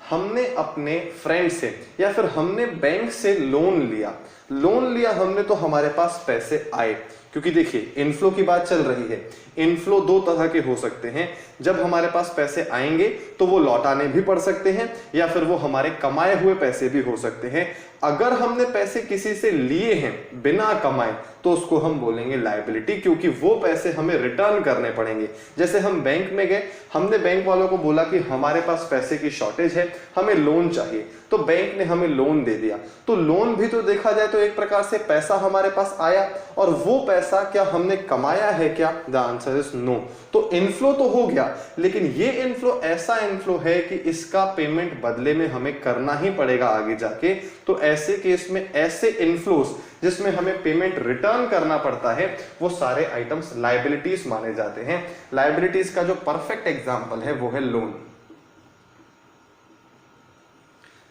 हमने अपने फ्रेंड से या फिर हमने बैंक से लोन लिया हमने, तो हमारे पास पैसे आए, क्योंकि देखिए इनफ्लो की बात चल रही है। इनफ्लो दो तरह के हो सकते हैं, जब हमारे पास पैसे आएंगे तो वो लौटाने भी पड़ सकते हैं या फिर वो हमारे कमाए हुए पैसे भी हो सकते हैं। अगर हमने पैसे किसी से लिए हैं बिना कमाए तो उसको हम बोलेंगे लायबिलिटी, क्योंकि वो पैसे हमें रिटर्न करने पड़ेंगे। जैसे हम बैंक में गए, हमने बैंक वालों को बोला कि हमारे पास पैसे की शॉर्टेज है, हमें लोन चाहिए, तो बैंक ने हमें लोन दे दिया। तो लोन भी तो देखा जाए तो एक प्रकार से पैसा हमारे पास आया, और वो पैसा क्या हमने कमाया है क्या? The answer is no. तो इनफ्लो तो हो गया, लेकिन ये इनफ्लो ऐसा इनफ्लो है कि इसका पेमेंट बदले में हमें करना ही पड़ेगा आगे जाके। तो ऐसे केस में ऐसे इनफ्लोस जिसमें हमें पेमेंट रिटर्न करना पड़ता है, वो सारे आइटम्स लायबिलिटीज माने जाते हैं। लायबिलिटीज का जो परफेक्ट एग्जांपल है वो है लोन।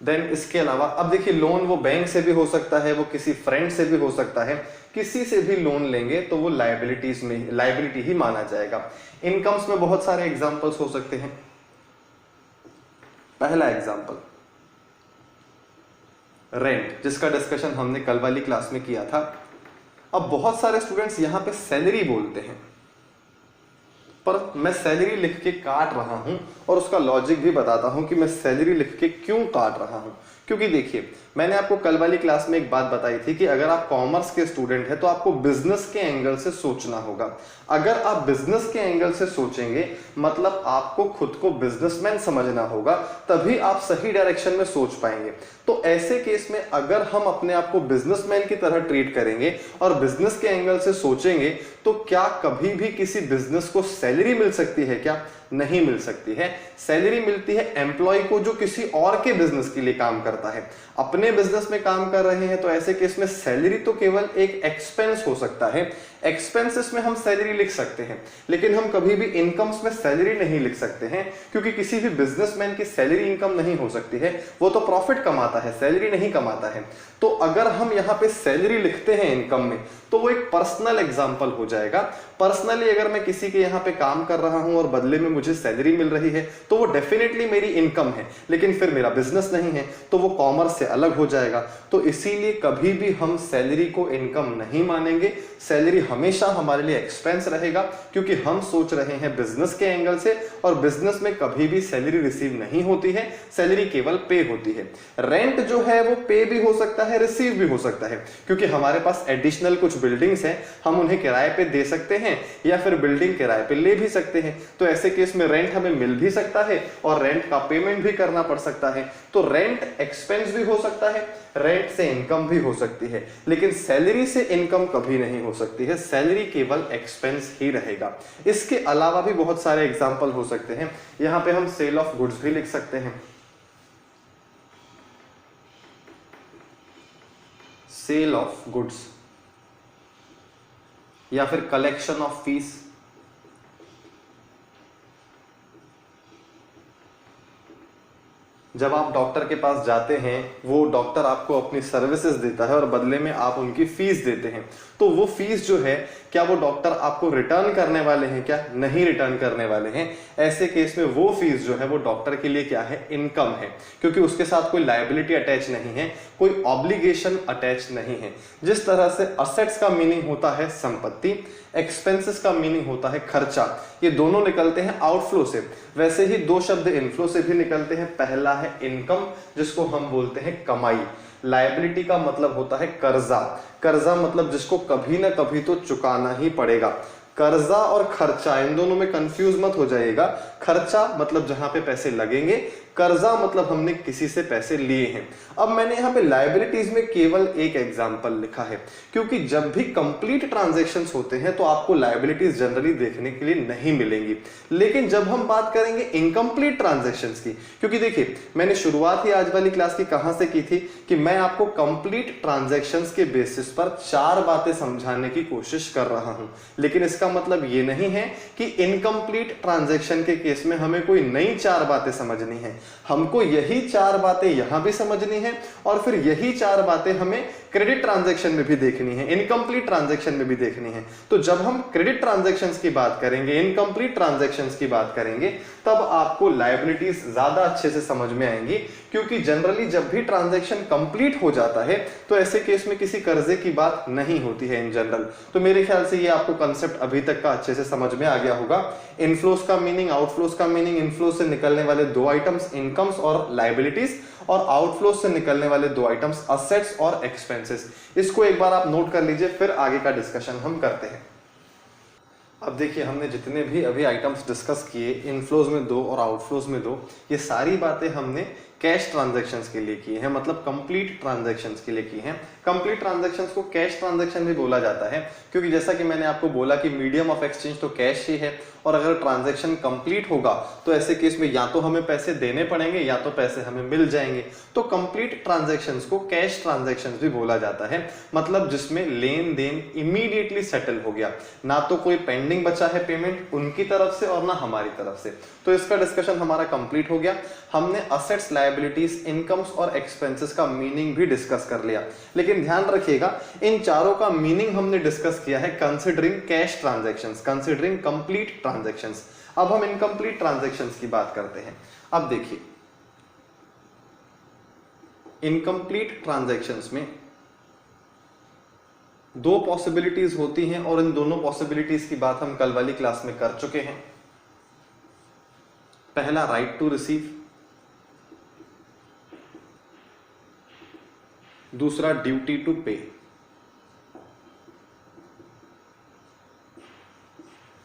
देन इसके अलावा अब देखिए, लोन वो बैंक से भी हो सकता है, वो किसी फ्रेंड से भी हो सकता है, किसी से भी लोन लेंगे तो वो लायबिलिटीज में लायबिलिटी ही माना जाएगा। इनकम्स में बहुत सारे एग्जांपल्स हो सकते हैं। पहला एग्जांपल रेंट, जिसका डिस्कशन हमने कल वाली क्लास में किया था। अब बहुत सारे स्टूडेंट्स यहां पे सैलरी बोलते हैं, पर मैं सैलरी लिख के काट रहा हूं और उसका लॉजिक भी बताता हूं कि मैं सैलरी लिख के क्यों काट रहा हूं। क्योंकि देखिए, मैंने आपको कल वाली क्लास में एक बात बताई थी कि अगर आप कॉमर्स के स्टूडेंट हैं तो आपको बिजनेस के एंगल से सोचना होगा। अगर आप बिजनेस के एंगल से सोचेंगे मतलब आपको खुद को बिजनेसमैन समझना होगा, तभी आप सही डायरेक्शन में सोच पाएंगे। तो ऐसे केस में अगर हम अपने आप को बिजनेसमैन की तरह ट्रीट करेंगे और बिजनेस के एंगल से सोचेंगे, तो क्या कभी भी किसी बिजनेस को सैलरी मिल सकती है क्या? नहीं मिल सकती है। सैलरी मिलती है एम्प्लॉय को जो किसी और के बिजनेस के लिए काम करता है। अपने बिजनेस में काम कर रहे हैं तो ऐसे केस में सैलरी तो केवल एक एक्सपेंस हो सकता है। एक्सपेंसेस में हम सैलरी लिख सकते हैं, लेकिन हम कभी भी इनकम्स में सैलरी नहीं लिख सकते हैं, क्योंकि किसी भी बिजनेसमैन की सैलरी इनकम नहीं हो सकती है। वो तो प्रॉफिट कमाता है, सैलरी नहीं कमाता है। तो अगर हम यहाँ पे सैलरी लिखते हैं इनकम में, तो वो एक पर्सनल एग्जांपल हो जाएगा। पर्सनली अगर मैं किसी के यहाँ पे काम कर रहा हूं और बदले में मुझे सैलरी मिल रही है, तो वो डेफिनेटली मेरी इनकम है, लेकिन फिर मेरा बिजनेस नहीं है, तो वो कॉमर्स से अलग हो जाएगा। तो इसीलिए कभी भी हम सैलरी को इनकम नहीं मानेंगे। सैलरी हमेशा हमारे लिए एक्सपेंस रहेगा, क्योंकि हम सोच रहे हैं बिजनेस के एंगल से, और बिजनेस में कभी भी सैलरी रिसीव नहीं होती है, सैलरी केवल पे होती है। रेंट जो है वो पे भी हो सकता है, रिसीव भी हो सकता है, क्योंकि हमारे पास एडिशनल कुछ बिल्डिंग्स हैं, हम उन्हें किराए पे दे सकते हैं या फिर बिल्डिंग किराए पे ले भी सकते हैं। तो ऐसे केस में रेंट हमें मिल भी सकता है और रेंट का पेमेंट भी करना पड़ सकता है। तो रेंट एक्सपेंस भी हो सकता है, रेंट से इनकम भी हो सकती है, लेकिन सैलरी से इनकम कभी नहीं हो सकती है। सैलरी केवल एक्सपेंस ही रहेगा। इसके अलावा भी बहुत सारे एग्जांपल हो सकते हैं। यहां पे हम सेल ऑफ गुड्स भी लिख सकते हैं। सेल ऑफ गुड्स या फिर कलेक्शन ऑफ फीस। जब आप डॉक्टर के पास जाते हैं, वो डॉक्टर आपको अपनी सर्विसेज देता है और बदले में आप उनकी फीस देते हैं, तो वो फीस जो है, क्या वो डॉक्टर आपको रिटर्न करने वाले हैं क्या? नहीं रिटर्न करने वाले हैं। ऐसे केस में वो फीस जो है वो डॉक्टर के लिए क्या है? इनकम है, क्योंकि उसके साथ कोई लायबिलिटी अटैच नहीं है, कोई ऑब्लिगेशन अटैच नहीं है। जिस तरह से असेट्स का मीनिंग होता है संपत्ति, एक्सपेंसेस का मीनिंग होता है खर्चा, ये दोनों निकलते हैं आउटफ्लो से, वैसे ही दो शब्द इनफ्लो से भी निकलते हैं। पहला है इनकम, जिसको हम बोलते हैं कमाई। लायबिलिटी का मतलब होता है कर्जा। कर्जा मतलब जिसको कभी ना कभी तो चुकाना ही पड़ेगा। कर्जा और खर्चा, इन दोनों में कंफ्यूज मत हो जाइएगा। खर्चा मतलब जहां पे पैसे लगेंगे, कर्जा मतलब हमने किसी से पैसे लिए हैं। अब मैंने यहाँ पे लायबिलिटीज में केवल एक एग्जांपल लिखा है, क्योंकि जब भी कंप्लीट ट्रांजैक्शंस होते हैं तो आपको लायबिलिटीज जनरली देखने के लिए नहीं मिलेंगी। लेकिन जब हम बात करेंगे इनकम्प्लीट ट्रांजैक्शंस की, क्योंकि देखिए मैंने शुरुआत ही आज वाली क्लास की कहां से की थी कि मैं आपको कंप्लीट ट्रांजैक्शंस के बेसिस पर 4 बातें समझाने की कोशिश कर रहा हूं, लेकिन इसका मतलब ये नहीं है कि इनकम्प्लीट ट्रांजैक्शन के केस में हमें कोई नई 4 बातें समझनी है। हमको यही 4 बातें यहां भी समझनी है और फिर यही 4 बातें हमें क्रेडिट ट्रांजैक्शन में भी देखनी है, इनकम्प्लीट ट्रांजैक्शन में भी देखनी है। तो जब हम क्रेडिट ट्रांजैक्शंस की बात करेंगे, इनकम्प्लीट ट्रांजैक्शंस की बात करेंगे, तब आपको लायबिलिटीज ज्यादा अच्छे से समझ में आएंगी, क्योंकि जनरली जब भी ट्रांजैक्शन कंप्लीट हो जाता है तो ऐसे केस में किसी कर्जे की बात नहीं होती है इन जनरल। तो मेरे ख्याल से ये आपको कंसेप्ट अभी तक का अच्छे से समझ में आ गया होगा। इनफ्लोस का मीनिंग, आउटफ्लोस का मीनिंग, इनफ्लो से निकलने वाले दो आइटम्स इनकम्स और लायबिलिटीज, और आउटफ्लो से निकलने वाले दो आइटम्स असेट्स और एक्सपेंसेस। इसको एक बार आप नोट कर लीजिए, फिर आगे का डिस्कशन हम करते हैं। अब देखिए, हमने जितने भी अभी आइटम्स डिस्कस किए, इनफ्लोज में दो और आउटफ्लोज में दो, ये सारी बातें हमने कैश ट्रांजैक्शंस के लिए की हैं, मतलब कंप्लीट ट्रांजैक्शंस के लिए की हैं। कंप्लीट ट्रांजैक्शंस को कैश ट्रांजैक्शन भी बोला जाता है, क्योंकि जैसा कि मैंने आपको बोला कि मीडियम ऑफ एक्सचेंज तो कैश ही है, और अगर ट्रांजैक्शन कंप्लीट होगा तो ऐसे केस में या तो हमें पैसे देने पड़ेंगे या तो पैसे हमें मिल जाएंगे। तो कंप्लीट ट्रांजैक्शंस को कैश ट्रांजैक्शंस भी बोला जाता है, मतलब जिसमें लेन देन इमीडिएटली सेटल हो गया, ना तो कोई पेंडिंग बचा है पेमेंट उनकी तरफ से और ना हमारी तरफ से। तो इसका डिस्कशन हमारा कंप्लीट हो गया। हमने असेट्स, लायबिलिटीज, इनकम्स और एक्सपेंसेस का मीनिंग भी डिस्कस कर लिया, लेकिन ध्यान रखिएगा इन चारों का मीनिंग हमने डिस्कस किया है considering cash transactions, considering complete transactions. अब हम इनकम्प्लीट ट्रांजैक्शंस की बात करते हैं। अब देखिए, इनकम्प्लीट ट्रांजैक्शंस में दो पॉसिबिलिटीज होती हैं, और इन दोनों पॉसिबिलिटीज की बात हम कल वाली क्लास में कर चुके हैं। पहला राइट टू रिसीव, दूसरा ड्यूटी टू पे।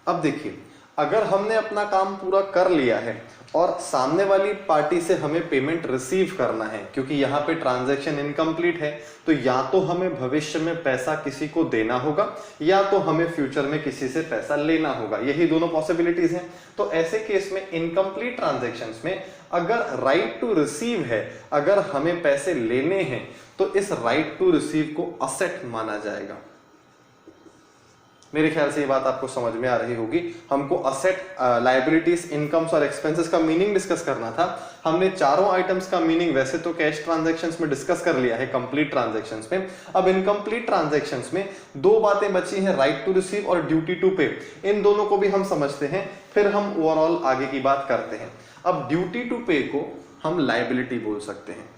अब देखिए, अगर हमने अपना काम पूरा कर लिया है और सामने वाली पार्टी से हमें पेमेंट रिसीव करना है, क्योंकि यहां पे ट्रांजैक्शन इनकम्प्लीट है, तो या तो हमें भविष्य में पैसा किसी को देना होगा या तो हमें फ्यूचर में किसी से पैसा लेना होगा, यही दोनों पॉसिबिलिटीज हैं। तो ऐसे केस में इनकम्प्लीट ट्रांजैक्शंस में अगर राइट टू रिसीव है, अगर हमें पैसे लेने हैं, तो इस राइट टू रिसीव को असेट माना जाएगा। मेरे ख्याल से ये बात आपको समझ में आ रही होगी। हमको असेट, लायबिलिटीज, इनकम्स और एक्सपेंसेस का मीनिंग डिस्कस करना था। हमने चारों आइटम्स का मीनिंग वैसे तो कैश ट्रांजैक्शंस में डिस्कस कर लिया है, कंप्लीट ट्रांजैक्शंस में। अब इनकम्प्लीट ट्रांजैक्शंस में दो बातें बची हैं, राइट टू रिसीव और ड्यूटी टू पे। इन दोनों को भी हम समझते हैं, फिर हम ओवरऑल आगे की बात करते हैं। अब ड्यूटी टू पे को हम लायबिलिटी बोल सकते हैं।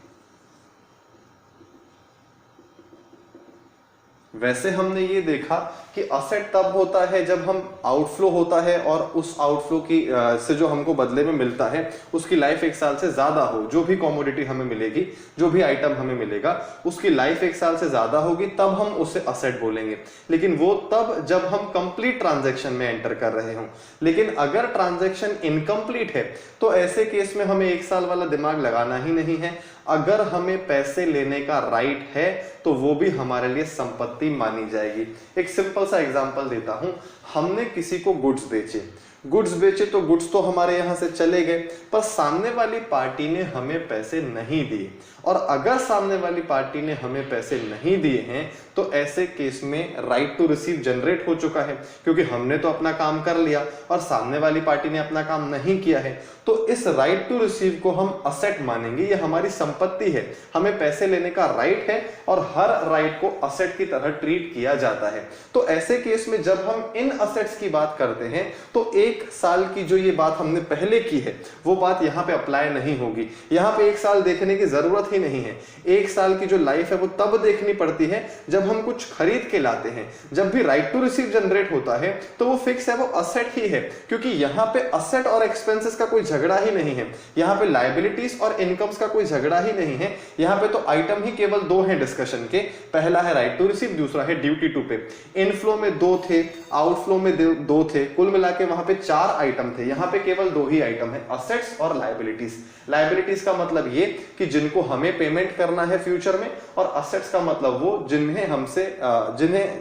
वैसे हमने ये देखा कि असेट तब होता है जब हम आउटफ्लो होता है और उस आउटफ्लो की से जो हमको बदले में मिलता है उसकी लाइफ एक साल से ज्यादा हो। जो भी कमोडिटी हमें मिलेगी, जो भी आइटम हमें मिलेगा, उसकी लाइफ एक साल से ज्यादा होगी, तब हम उसे असेट बोलेंगे। लेकिन वो तब जब हम कंप्लीट ट्रांजैक्शन में एंटर कर रहे हों। लेकिन अगर ट्रांजैक्शन इनकम्प्लीट है तो ऐसे केस में हमें एक साल वाला दिमाग लगाना ही नहीं है। अगर हमें पैसे लेने का राइट है तो वो भी हमारे लिए संपत्ति मानी जाएगी। एक सिंपल सा एग्जांपल देता हूं। हमने किसी को गुड्स बेचे तो गुड्स तो हमारे यहां से चले गए, पर सामने वाली पार्टी ने हमें पैसे नहीं दिए। और अगर सामने वाली पार्टी ने हमें पैसे नहीं दिए हैं तो ऐसे केस में राइट टू रिसीव जनरेट हो चुका है, क्योंकि हमने तो अपना काम कर लिया और सामने वाली पार्टी ने अपना काम नहीं किया है। तो इस राइट टू रिसीव को हम असेट मानेंगे। ये हमारी संपत्ति है, हमें पैसे लेने का राइट है और हर राइट को असेट की तरह ट्रीट किया जाता है। तो ऐसे केस में जब हम इन असेट्स की बात करते हैं तो एक साल की जो ये बात हमने पहले की है वो बात यहाँ पे अप्लाई नहीं होगी। यहाँ पे एक साल देखने की जरूरत ही नहीं है। एक साल की जो लाइफ है वो तब देखनी पड़ती है जब हम कुछ खरीद के लाते हैं। जब भी राइट टू रिसीव जनरेट होता है तो वो फिक्स है, वो असेट ही है, क्योंकि यहाँ पे असेट और एक्सपेंसेस का कोई झगड़ा ही नहीं है। यहाँ पे लायबिलिटीज और इनकम्स का कोई झगड़ा ही नहीं है। यहाँ पे तो आइटम ही केवल दो हैं डिस्कशन के, पहला है राइट टू रिसीव, दूसरा है ड्यूटी टू पे। इनफ्लो में दो थे, आउटफ्लो में दो थे, कुल मिला के वहां पे चार आइटम थे। यहाँ पे केवल दो ही आइटम है, असेट्स और लायबिलिटीज। लायबिलिटीज का मतलब ये कि जिनको हमें पेमेंट करना है फ्यूचर में, और असेट्स का मतलब वो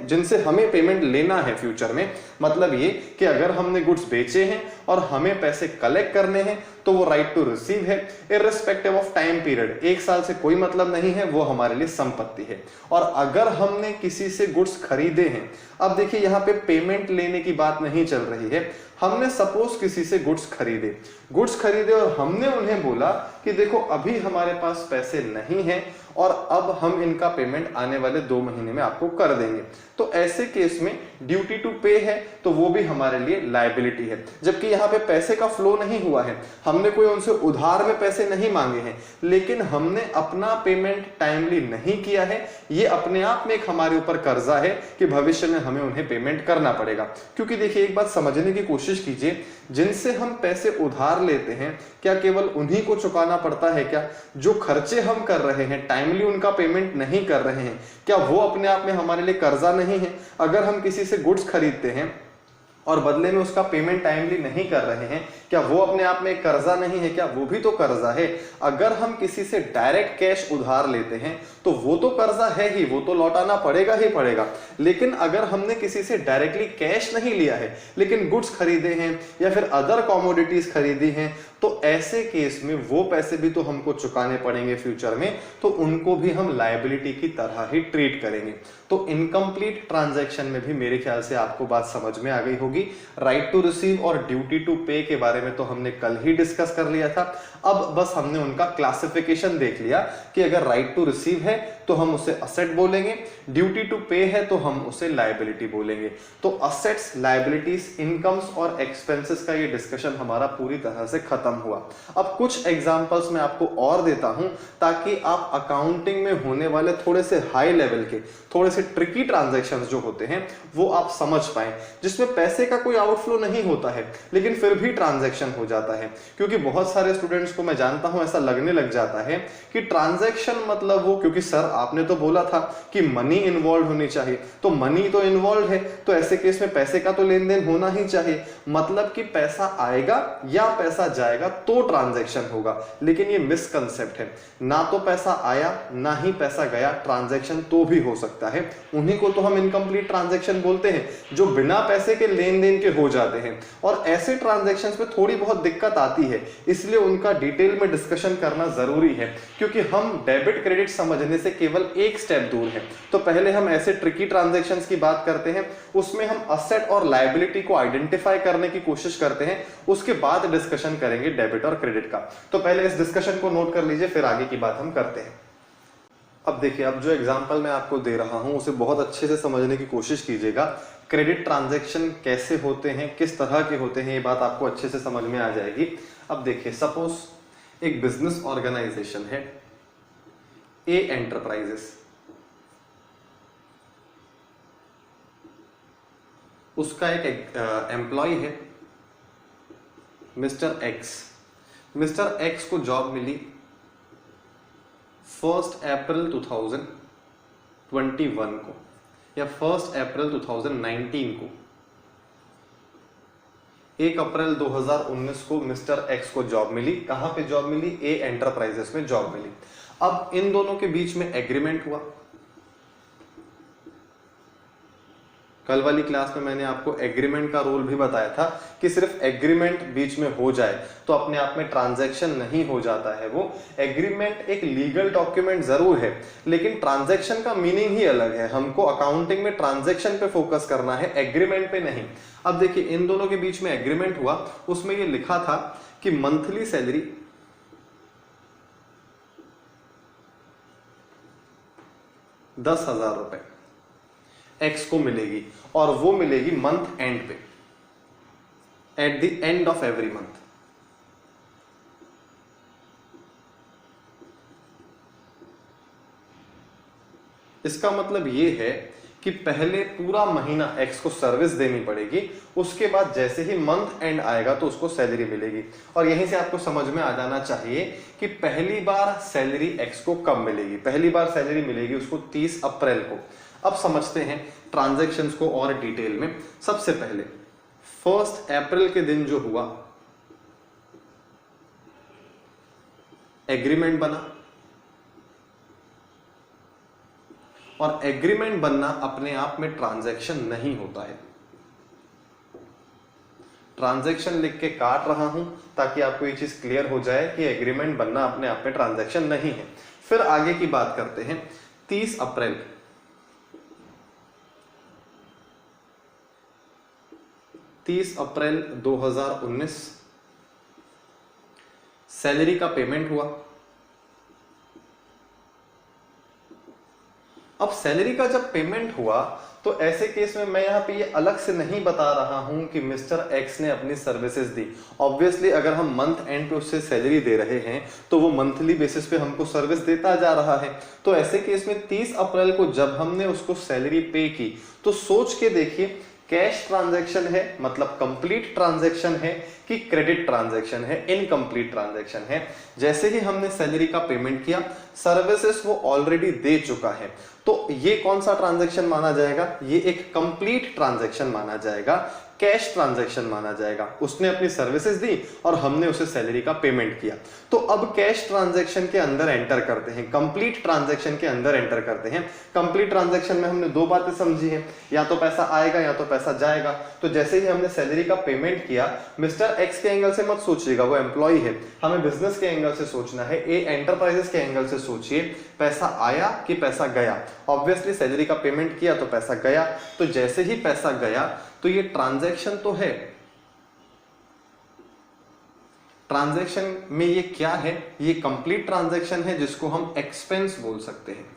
जिनसे हमें पेमेंट लेना है फ्यूचर में। मतलब ये कि अगर हमने गुड्स बेचे हैं और हमें पैसे कलेक्ट करने हैं तो वो राइट टू रिसीव है, इर्रिस्पेक्टिव ऑफ टाइम पीरियड। एक साल से कोई मतलब नहीं है, वो हमारे लिए संपत्ति है। और अगर हमने किसी से गुड्स खरीदे हैं, अब देखिए यहाँ पे पेमेंट लेने की बात नहीं चल रही है। हमने सपोज किसी से गुड्स खरीदे और हमने उन्हें बोला कि देखो अभी हमारे पास पैसे नहीं हैं और अब हम इनका पेमेंट आने वाले 2 महीने में आपको कर देंगे। तो ऐसे केस में ड्यूटी टू पे है तो वो भी हमारे लिए लायबिलिटी है, जबकि यहाँ पे पैसे का फ्लो नहीं हुआ है, हमने कोई उनसे उधार में पैसे नहीं मांगे हैं, लेकिन हमने अपना पेमेंट टाइमली नहीं किया है। ये अपने आप में एक हमारे ऊपर कर्जा है कि भविष्य में हमें उन्हें पेमेंट करना पड़ेगा। क्योंकि देखिए एक बात समझने की कोशिश कीजिए, जिनसे हम पैसे उधार लेते हैं क्या केवल उन्हीं को चुकाना पड़ता है क्या? जो खर्चे हम कर रहे हैं, टाइमली उनका पेमेंट नहीं कर रहे हैं, क्या वो अपने आप में हमारे लिए कर्जा नहीं है? अगर हम किसी से गुड्स खरीदते हैं और बदले में उसका पेमेंट टाइमली नहीं कर रहे हैं, क्या वो अपने आप में कर्जा नहीं है क्या? वो भी तो कर्जा है। अगर हम किसी से डायरेक्ट कैश उधार लेते हैं तो वो तो कर्जा है ही, वो तो लौटाना पड़ेगा ही पड़ेगा। लेकिन अगर हमने किसी से डायरेक्टली कैश नहीं लिया है लेकिन गुड्स खरीदे हैं या फिर अदर कमोडिटीज खरीदी हैं, तो ऐसे केस में वो पैसे भी तो हमको चुकाने पड़ेंगे फ्यूचर में, तो उनको भी हम लायबिलिटी की तरह ही ट्रीट करेंगे। तो इनकम्प्लीट ट्रांजैक्शन में भी मेरे ख्याल से आपको बात समझ में आ गई होगी। राइट टू रिसीव और ड्यूटी टू पे के बारे में तो हमने कल ही डिस्कस कर लिया था। अब बस हमने उनका क्लासिफिकेशन देख लिया कि अगर राइट टू रिसीव है तो हम उसे असेट बोलेंगे, ड्यूटी टू पे है तो हम उसे लायबिलिटी बोलेंगे। तो असेट्स, लायबिलिटीज, इनकम्स और एक्सपेंसेस का ये डिस्कशन हमारा पूरी तरह से खत्म हुआ। अब कुछ एग्जांपल्स मैं आपको और देता हूं ताकि आप अकाउंटिंग में होने वाले थोड़े से हाई लेवल के, थोड़े से ट्रिकी ट्रांजैक्शंस जो होते हैं वो आप समझ पाएं, जिसमें पैसे का कोई आउटफ्लो नहीं होता है लेकिन फिर भी ट्रांजैक्शन हो जाता है। क्योंकि बहुत सारे स्टूडेंट्स को मैं जानता हूं ऐसा लगने लग जाता है कि ट्रांजैक्शन मतलब वो, क्योंकि सर आपने तो बोला था कि मनी इन्वॉल्व होनी चाहिए, तो मनी तो इन्वॉल्व है तो ऐसे केस में पैसे का तो लेन देन होना ही चाहिए, मतलब कि पैसा आएगा या पैसा जाएगा तो ट्रांजैक्शन होगा। लेकिन ये मिसकंसेप्ट है, ना तो पैसा आया ना ही पैसा गया, ट्रांजैक्शन तो भी हो सकता है। उन्हीं को तो हम इनकम्प्लीट ट्रांजैक्शन बोलते हैं जो बिना पैसे के लेन देन के हो जाते हैं। और ऐसे ट्रांजैक्शंस में थोड़ी बहुत दिक्कत आती है, इसलिए उनका डिटेल में डिस्कशन करना जरूरी है, क्योंकि हम डेबिट क्रेडिट समझने से केवल एक स्टेप दूर है। तो पहले हम ऐसे ट्रिकी ट्रांजैक्शंस की बात करते हैं, उसमें हम असेट और लायबिलिटी को आइडेंटिफाई करने की कोशिश करते हैं, उसके बाद डिस्कशन करेंगे डेबिट और क्रेडिट का। तो पहले इस डिस्कशन को नोट कर लीजिए, फिर आगे की बात हम करते हैं। अब देखिए, अब जो एग्जांपल मैं आपको दे रहा हूं उसे बहुत अच्छे से समझने की कोशिश कीजिएगा। क्रेडिट ट्रांजैक्शन कैसे होते हैं, किस तरह के होते हैं, ये बात आपको अच्छे से समझ में आ जाएगी। अब देखिए, सपोज एक बिजनेस ऑर्गेनाइजेशन है ए एंटरप्राइजेस, उसका एक एम्प्लॉय है मिस्टर एक्स। मिस्टर एक्स को जॉब मिली 1 अप्रैल 2021 को या 1 अप्रैल 2019 को। 1 अप्रैल 2019 को मिस्टर एक्स को जॉब मिली। कहां पे जॉब मिली? ए एंटरप्राइजेस में जॉब मिली। अब इन दोनों के बीच में एग्रीमेंट हुआ। कल वाली क्लास में मैंने आपको एग्रीमेंट का रोल भी बताया था कि सिर्फ एग्रीमेंट बीच में हो जाए तो अपने आप में ट्रांजैक्शन नहीं हो जाता है। वो एग्रीमेंट एक लीगल डॉक्यूमेंट जरूर है, लेकिन ट्रांजैक्शन का मीनिंग ही अलग है। हमको अकाउंटिंग में ट्रांजैक्शन पे फोकस करना है, एग्रीमेंट पे नहीं। अब देखिए, इन दोनों के बीच में एग्रीमेंट हुआ, उसमें ये लिखा था कि मंथली सैलरी 10,000 रुपए एक्स को मिलेगी, और वो मिलेगी मंथ एंड पे, at the end of every month. इसका मतलब ये है कि पहले पूरा महीना एक्स को सर्विस देनी पड़ेगी, उसके बाद जैसे ही मंथ एंड आएगा तो उसको सैलरी मिलेगी। और यहीं से आपको समझ में आ जाना चाहिए कि पहली बार सैलरी एक्स को कब मिलेगी। पहली बार सैलरी मिलेगी उसको 30 अप्रैल को। अब समझते हैं ट्रांजैक्शंस को और डिटेल में। सबसे पहले 1 अप्रैल के दिन जो हुआ, एग्रीमेंट बना, और एग्रीमेंट बनना अपने आप में ट्रांजैक्शन नहीं होता है। ट्रांजैक्शन लिख के काट रहा हूं ताकि आपको ये चीज क्लियर हो जाए कि एग्रीमेंट बनना अपने आप में ट्रांजैक्शन नहीं है। फिर आगे की बात करते हैं। 30 अप्रैल 2019 सैलरी का पेमेंट हुआ। अब सैलरी का जब पेमेंट हुआ तो ऐसे केस में मैं यहाँ पे ये अलग से नहीं बता रहा हूं कि मिस्टर एक्स ने अपनी सर्विसेज दी। ऑब्वियसली अगर हम मंथ एंड पे उससे सैलरी दे रहे हैं तो वो मंथली बेसिस पे हमको सर्विस देता जा रहा है। तो ऐसे केस में 30 अप्रैल को जब हमने उसको सैलरी पे की तो सोच के देखिए, कैश ट्रांजैक्शन है मतलब कंप्लीट ट्रांजैक्शन है कि क्रेडिट ट्रांजैक्शन है, इनकम्प्लीट ट्रांजैक्शन है। जैसे ही हमने सैलरी का पेमेंट किया, सर्विसेज वो ऑलरेडी दे चुका है, तो ये कौन सा ट्रांजैक्शन माना जाएगा? ये एक कंप्लीट ट्रांजैक्शन माना जाएगा, कैश ट्रांजैक्शन माना जाएगा। उसने अपनी सर्विसेज दी और हमने उसे सैलरी का पेमेंट किया। तो अब कैश ट्रांजैक्शन के अंदर एंटर करते हैं, कंप्लीट ट्रांजैक्शन के अंदर एंटर करते हैं। कंप्लीट ट्रांजैक्शन में हमने दो बातें समझी हैं, या तो पैसा आएगा या तो पैसा जाएगा। तो जैसे ही हमने सैलरी का पेमेंट किया, मिस्टर एक्स के एंगल से मत सोचिएगा, वो एम्प्लॉय है, हमें बिजनेस के एंगल से सोचना है, ए एंटरप्राइजेस के एंगल से सोचिए, पैसा आया कि पैसा गया। ऑब्वियसली सैलरी का पेमेंट किया तो पैसा गया, तो जैसे ही पैसा गया तो ये ट्रांजैक्शन तो है। ट्रांजैक्शन में ये क्या है? ये कंप्लीट ट्रांजैक्शन है जिसको हम एक्सपेंस बोल सकते हैं।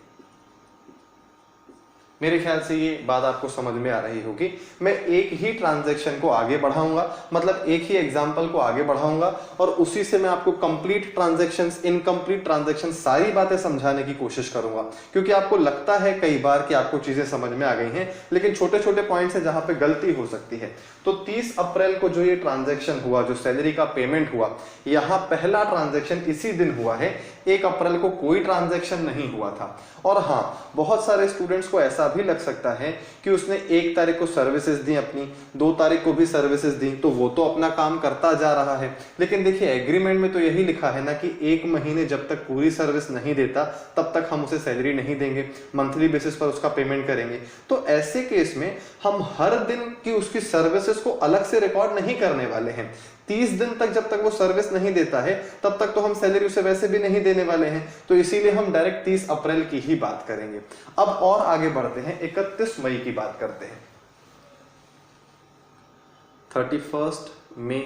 मेरे ख्याल से ये बात आपको समझ में आ रही होगी। मैं एक ही ट्रांजैक्शन को आगे बढ़ाऊंगा, मतलब एक ही एग्जांपल को आगे बढ़ाऊंगा और उसी से मैं आपको कंप्लीट ट्रांजैक्शंस, इनकम्प्लीट ट्रांजैक्शन, सारी बातें समझाने की कोशिश करूंगा। क्योंकि आपको लगता है कई बार कि आपको चीजें समझ में आ गई हैं, लेकिन छोटे छोटे पॉइंट्स है जहां पे गलती हो सकती है। तो 30 अप्रैल को जो ये ट्रांजैक्शन हुआ, जो सैलरी का पेमेंट हुआ, यहां पहला ट्रांजैक्शन इसी दिन हुआ है। 1 अप्रैल को कोई ट्रांजैक्शन नहीं हुआ था। और हाँ, बहुत सारे स्टूडेंट्स को ऐसा भी लग सकता है कि उसने 1 तारीख को सर्विसेज दी अपनी, 2 तारीख को भी सर्विसेज दी, तो वो तो अपना काम करता जा रहा है। लेकिन देखिए, एग्रीमेंट में तो यही लिखा है ना कि 1 महीने जब तक पूरी सर्विस नहीं देता तब तक हम उसे सैलरी नहीं देंगे, मंथली बेसिस पर उसका पेमेंट करेंगे। तो ऐसे केस में हम हर दिन की उसकी सर्विसेज को अलग से रिकॉर्ड नहीं करने वाले हैं। 30 दिन तक जब तक वो सर्विस नहीं देता है तब तक तो हम सैलरी उसे वैसे भी नहीं देने वाले हैं। तो इसीलिए हम डायरेक्ट 30 अप्रैल की ही बात करेंगे। अब और आगे बढ़ते हैं, 31 मई की बात करते हैं। 31 मई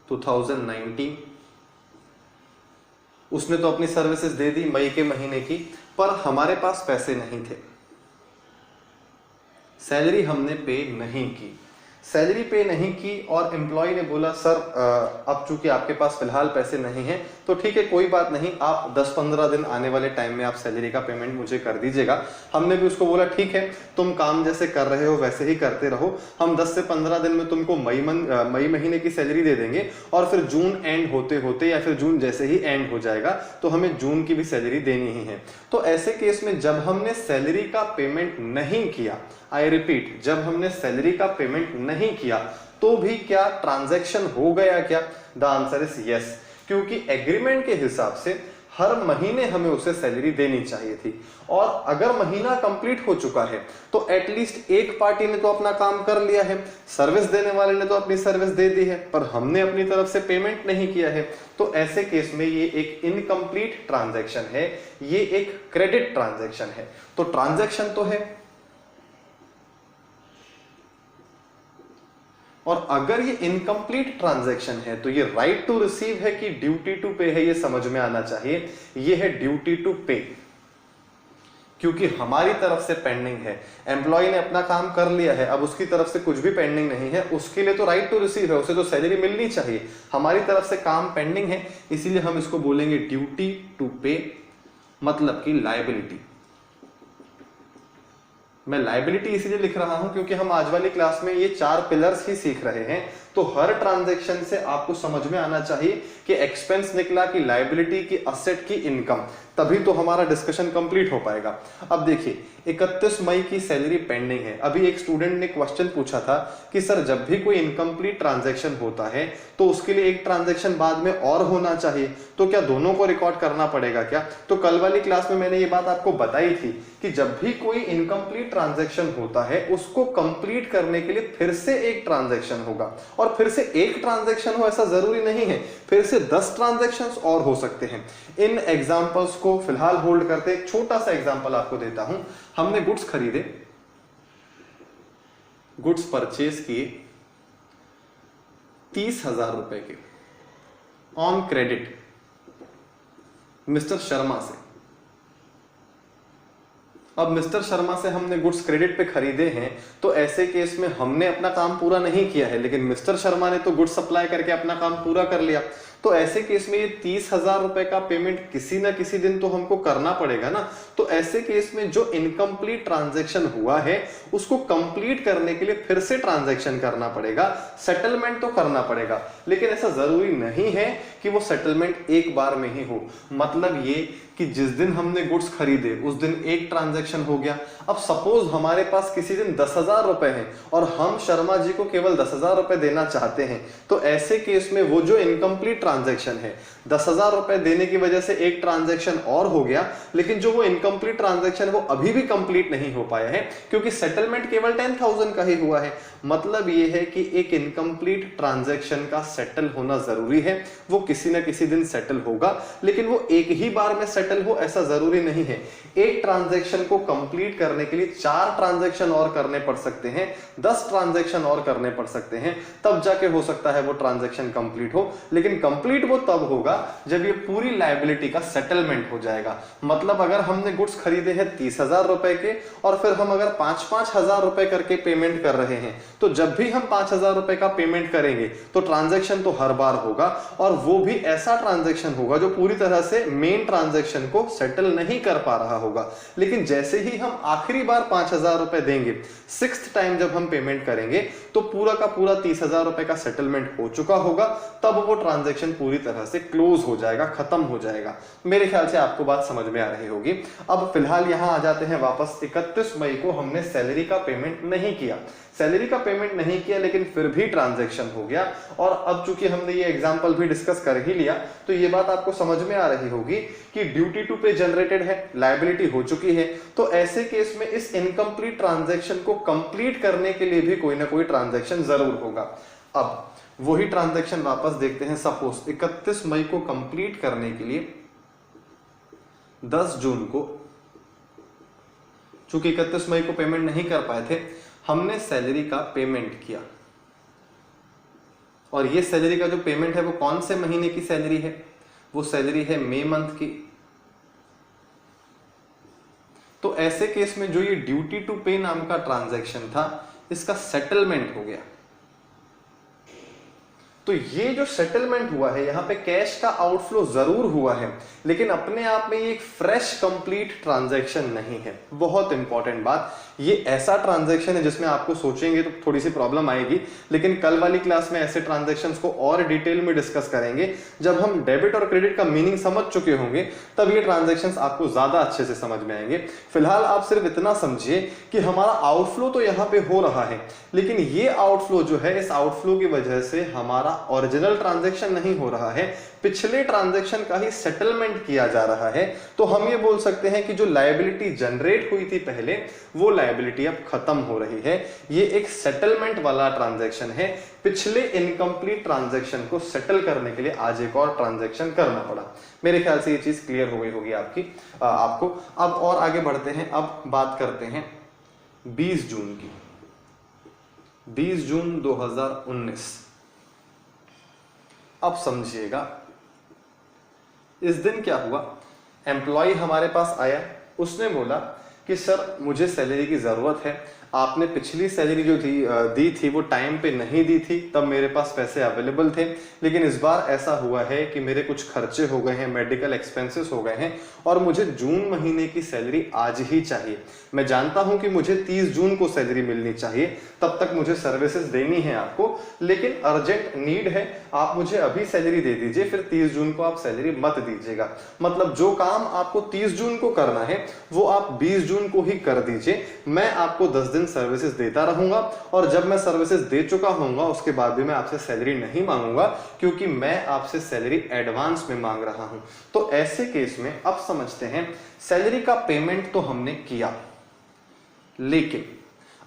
2019 उसने तो अपनी सर्विसेज दे दी मई के महीने की, पर हमारे पास पैसे नहीं थे, सैलरी हमने पे नहीं की। सैलरी पे नहीं की और एम्प्लॉय ने बोला सर अब चूंकि आपके पास फिलहाल पैसे नहीं हैं तो ठीक है, कोई बात नहीं, आप 10-15 दिन आने वाले टाइम में आप सैलरी का पेमेंट मुझे कर दीजिएगा। हमने भी उसको बोला ठीक है, तुम काम जैसे कर रहे हो वैसे ही करते रहो, हम 10 से 15 दिन में तुमको मई महीने की सैलरी दे देंगे और फिर जून एंड होते होते या फिर जून जैसे ही एंड हो जाएगा तो हमें जून की भी सैलरी देनी ही है। तो ऐसे केस में जब हमने सैलरी का पेमेंट नहीं किया, आई रिपीट, जब हमने सैलरी का पेमेंट नहीं किया तो भी क्या ट्रांजैक्शन हो गया क्या? द आंसर इज यस, क्योंकि एग्रीमेंट के हिसाब से हर महीने हमें उसे सैलरी देनी चाहिए थी। और अगर महीना कंप्लीट हो चुका है तो एटलीस्ट एक पार्टी ने तो अपना काम कर लिया है, सर्विस देने वाले ने तो अपनी सर्विस दे दी है, पर हमने अपनी तरफ से पेमेंट नहीं किया है। तो ऐसे केस में ये एक इनकम्प्लीट ट्रांजैक्शन है, ये एक क्रेडिट ट्रांजैक्शन है। तो ट्रांजैक्शन तो है, और अगर ये इनकम्प्लीट ट्रांजैक्शन है तो ये राइट टू रिसीव है कि ड्यूटी टू पे है, ये समझ में आना चाहिए। ये है ड्यूटी टू पे, क्योंकि हमारी तरफ से पेंडिंग है, एम्प्लॉय ने अपना काम कर लिया है, अब उसकी तरफ से कुछ भी पेंडिंग नहीं है, उसके लिए तो राइट टू रिसीव है, उसे तो सैलरी मिलनी चाहिए। हमारी तरफ से काम पेंडिंग है, इसीलिए हम इसको बोलेंगे ड्यूटी टू पे, मतलब कि लायबिलिटी। मैं लायबिलिटी इसीलिए लिख रहा हूं क्योंकि हम आज वाली क्लास में ये 4 पिलर्स ही सीख रहे हैं। तो हर ट्रांजैक्शन से आपको समझ में आना चाहिए कि एक्सपेंस निकला, कि लायबिलिटी, की असेट, की इनकम, तभी तो हमारा डिस्कशन कंप्लीट हो पाएगा। अब देखिए, 31 मई की सैलरी पेंडिंग है। अभी एक स्टूडेंट ने क्वेश्चन पूछा था कि सर जब भी कोई इनकम्प्लीट ट्रांजैक्शन होता है तो उसके लिए एक ट्रांजैक्शन बाद में और होना चाहिए, तो क्या दोनों को रिकॉर्ड करना पड़ेगा क्या? तो कल वाली क्लास में मैंने ये बात आपको बताई थी कि जब भी कोई इनकम्प्लीट ट्रांजैक्शन होता है उसको कंप्लीट करने के लिए फिर से एक ट्रांजैक्शन होगा। और फिर से एक ट्रांजैक्शन हो ऐसा जरूरी नहीं है, फिर से 10 ट्रांजैक्शंस और हो सकते हैं। इन एग्जांपल्स को फिलहाल होल्ड करते, एक छोटा सा एग्जांपल आपको देता हूं। हमने गुड्स खरीदे, गुड्स परचेज किए 30,000 रुपए के ऑन क्रेडिट मिस्टर शर्मा से। अब मिस्टर शर्मा से हमने गुड्स क्रेडिट पे खरीदे हैं, तो ऐसे केस में हमने अपना काम पूरा नहीं किया है, लेकिन मिस्टर शर्मा ने तो गुड्स सप्लाई करके अपना काम पूरा कर लिया। तो ऐसे केस में ये 30,000 रुपए का पेमेंट किसी ना किसी दिन तो हमको करना पड़ेगा ना। तो ऐसे केस में जो इनकम्प्लीट ट्रांजैक्शन हुआ है उसको कंप्लीट करने के लिए फिर से ट्रांजैक्शन करना पड़ेगा, सेटलमेंट तो करना पड़ेगा, लेकिन ऐसा जरूरी नहीं है कि वो सेटलमेंट एक बार में ही हो। मतलब ये कि जिस दिन हमने गुड्स खरीदे उस दिन एक ट्रांजैक्शन हो गया। अब सपोज हमारे पास किसी दिन 10,000 रुपए हैं और हम शर्मा जी को केवल 10,000 रुपए देना चाहते हैं, तो ऐसे केस में वो जो इनकम्प्लीट ट्रांजैक्शन है, 10,000 रुपए देने की वजह से एक ट्रांजैक्शन और हो गया, लेकिन जो वो इनकम्प्लीट ट्रांजैक्शन वो अभी भी कंप्लीट नहीं हो पाया है, क्योंकि सेटलमेंट केवल 10,000 का ही हुआ है। मतलब ये है कि एक इनकम्प्लीट ट्रांजैक्शन का सेटल होना जरूरी है। वो किसी ना किसी दिन सेटल होगा, लेकिन वो एक ही बार में सेटल हो ऐसा जरूरी नहीं है। एक ट्रांजैक्शन को कंप्लीट करने के लिए 4 ट्रांजैक्शन और करने पड़ सकते हैं, 10 ट्रांजैक्शन और करने पड़ सकते हैं, तब जाके हो सकता है वो ट्रांजैक्शन कंप्लीट हो। लेकिन कंप्लीट वो तब होगा जब ये पूरी लायबिलिटी का सेटलमेंट हो जाएगा। मतलब अगर हमने गुड्स खरीदे हैं 30,000 रुपए के और फिर हम अगर 5-5 हजार रुपए करके पेमेंट कर रहे हैं, तो जब भी हम 5,000 रुपए का पेमेंट करेंगे तो ट्रांजैक्शन तो हर बार होगा, और वो भी ऐसा ट्रांजैक्शन होगा जो पूरी तरह से मेन ट्रांजैक्शन को सेटल नहीं कर पा रहा होगा। लेकिन जैसे ही हम आखिरी बार 5,000 रुपए देंगे, 6th टाइम जब हम पेमेंट करेंगे, तो पूरा का पूरा 30,000 रुपए का सेटलमेंट हो चुका होगा, तब वो ट्रांजैक्शन पूरी तरह से क्लोज हो जाएगा, खत्म हो जाएगा। मेरे ख्याल से आपको बात समझ में आ रही होगी। अब फिलहाल यहां आ जाते हैं वापस। 31 मई को हमने सैलरी का पेमेंट नहीं किया, सैलरी का पेमेंट नहीं किया, लेकिन फिर भी ट्रांजैक्शन हो गया। और अब चूंकि हमने ये एग्जांपल भी डिस्कस कर ही लिया, तो ये बात आपको समझ में आ रही होगी कि ड्यूटी टू पे जनरेटेड है, लायबिलिटी हो चुकी है। तो ऐसे केस में इस इनकम्प्लीट ट्रांजैक्शन को कंप्लीट करने के लिए भी कोई ना कोई ट्रांजैक्शन जरूर होगा। अब वही ट्रांजैक्शन वापस देखते हैं। सपोज 31 मई को कंप्लीट करने के लिए 10 जून को, चूंकि 31 मई को पेमेंट नहीं कर पाए थे, हमने सैलरी का पेमेंट किया। और ये सैलरी का जो पेमेंट है वो कौन से महीने की सैलरी है? वो सैलरी है मई मंथ की। तो ऐसे केस में जो ये ड्यूटी टू पे नाम का ट्रांजैक्शन था, इसका सेटलमेंट हो गया। तो ये जो सेटलमेंट हुआ है, यहां पे कैश का आउटफ्लो जरूर हुआ है, लेकिन अपने आप में ये एक फ्रेश कंप्लीट ट्रांजैक्शन नहीं है। बहुत इंपॉर्टेंट बात, ये ऐसा ट्रांजैक्शन है जिसमें आपको सोचेंगे तो थोड़ी सी प्रॉब्लम आएगी, लेकिन कल वाली क्लास में ऐसे ट्रांजैक्शंस को और डिटेल में डिस्कस करेंगे। जब हम डेबिट और क्रेडिट का मीनिंग समझ चुके होंगे, तब ये ट्रांजैक्शंस आपको ज्यादा अच्छे से समझ में आएंगे। फिलहाल आप सिर्फ इतना समझिए कि हमारा आउटफ्लो तो यहाँ पे हो रहा है, लेकिन ये आउटफ्लो जो है, इस आउटफ्लो की वजह से हमारा ओरिजिनल ट्रांजैक्शन नहीं हो रहा है, पिछले ट्रांजैक्शन का ही सेटलमेंट किया जा रहा है। तो हम ये बोल सकते हैं कि जो लायबिलिटी जनरेट हुई थी पहले, वो लायबिलिटी अब खत्म हो रही है। ये एक सेटलमेंट वाला ट्रांजैक्शन है। पिछले इनकम्प्लीट ट्रांजैक्शन को सेटल करने के लिए आज एक और ट्रांजैक्शन करना पड़ा। मेरे ख्याल से ये चीज क्लियर हो गई होगी आपको। अब और आगे बढ़ते हैं। अब बात करते हैं 20 जून की। 20 जून 2019। अब समझिएगा, इस दिन क्या हुआ, एम्प्लॉय हमारे पास आया, उसने बोला कि सर मुझे सैलरी की जरूरत है, आपने पिछली सैलरी जो दी थी वो टाइम पे नहीं दी थी, तब मेरे पास पैसे अवेलेबल थे, लेकिन इस बार ऐसा हुआ है कि मेरे कुछ खर्चे हो गए हैं, मेडिकल एक्सपेंसेस हो गए हैं, और मुझे जून महीने की सैलरी आज ही चाहिए। मैं जानता हूं कि मुझे 30 जून को सैलरी मिलनी चाहिए, तब तक मुझे सर्विसेज देनी है आपको, लेकिन अर्जेंट नीड है, आप मुझे अभी सैलरी दे दीजिए, फिर 30 जून को आप सैलरी मत दीजिएगा। मतलब जो काम आपको 30 जून को करना है वो आप 20 जून को ही कर दीजिए। मैं आपको 10 दिन सर्विसेज देता रहूंगा, और जब मैं सर्विसेज दे चुका होऊंगा उसके बाद भी मैं आपसे सैलरी नहीं मांगूंगा, क्योंकि मैं आपसे सैलरी एडवांस में मांग रहा हूं। तो ऐसे केस में अब समझते हैं, सैलरी का पेमेंट तो हमने किया, लेकिन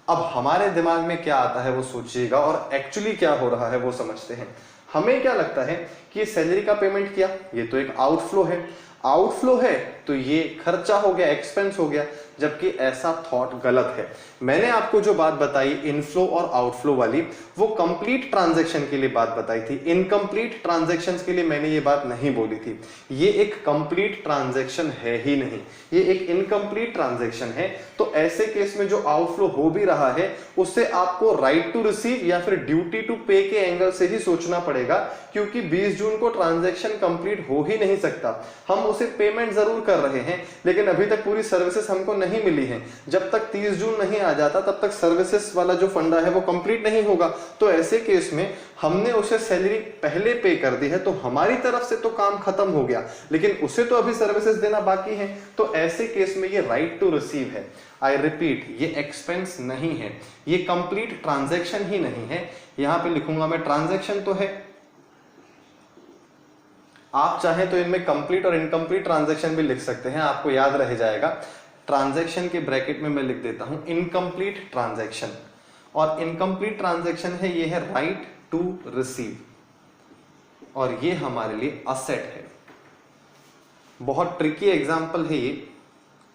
अब हमारे दिमाग में क्या आता है वो सोचिएगा, और एक्चुअली क्या हो रहा है वो समझते हैं। हमें क्या लगता है कि सैलरी का पेमेंट किया, ये तो एक आउटफ्लो है। आउटफ्लो है तो ये खर्चा हो गया, एक्सपेंस हो गया, जबकि ऐसा थॉट गलत है। मैंने आपको जो बात बताई इनफ्लो और आउटफ्लो वाली, वो कंप्लीट ट्रांजैक्शन के लिए बात बताई थी। इनकम्प्लीट ट्रांजैक्शंस के लिए मैंने ये बात नहीं बोली थी। ये एक कंप्लीट ट्रांजैक्शन है ही नहीं, ये एक इनकम्प्लीट ट्रांजैक्शन है। तो ऐसे केस में जो आउटफ्लो हो भी रहा है उससे आपको राइट टू रिसीव या फिर ड्यूटी टू पे के एंगल से ही सोचना पड़ेगा, क्योंकि 20 जून को ट्रांजैक्शन कंप्लीट हो ही नहीं सकता। हम उसे पेमेंट जरूर कर रहे हैं लेकिन अभी तक पूरी सर्विसेज हमको नहीं मिली है। जब तक 30 जून नहीं आ जाता तब तक सर्विसेज वाला जो फंडा है वो कंप्लीट नहीं होगा। तो ऐसे केस में हमने उसे सैलरी पहले पे कर दी है तो हमारी तरफ से तो काम खत्म हो गया, लेकिन उसे तो अभी सर्विसेज देना बाकी है। तो ऐसे केस में ये राइट टू रिसीव है। आई रिपीट, ये एक्सपेंस नहीं है, ये कंप्लीट ट्रांजैक्शन ही नहीं है। यहां पे लिखूंगा मैं ट्रांजैक्शन तो है, आप चाहें तो इनमें कंप्लीट और इनकम्प्लीट ट्रांजैक्शन भी लिख सकते हैं, आपको याद रह जाएगा। ट्रांजैक्शन के ब्रैकेट में मैं लिख देता हूं इनकम्प्लीट ट्रांजैक्शन, और इनकम्प्लीट ट्रांजैक्शन है ये है राइट टू रिसीव, और ये हमारे लिए असेट है। बहुत ट्रिकी एग्जांपल है ये,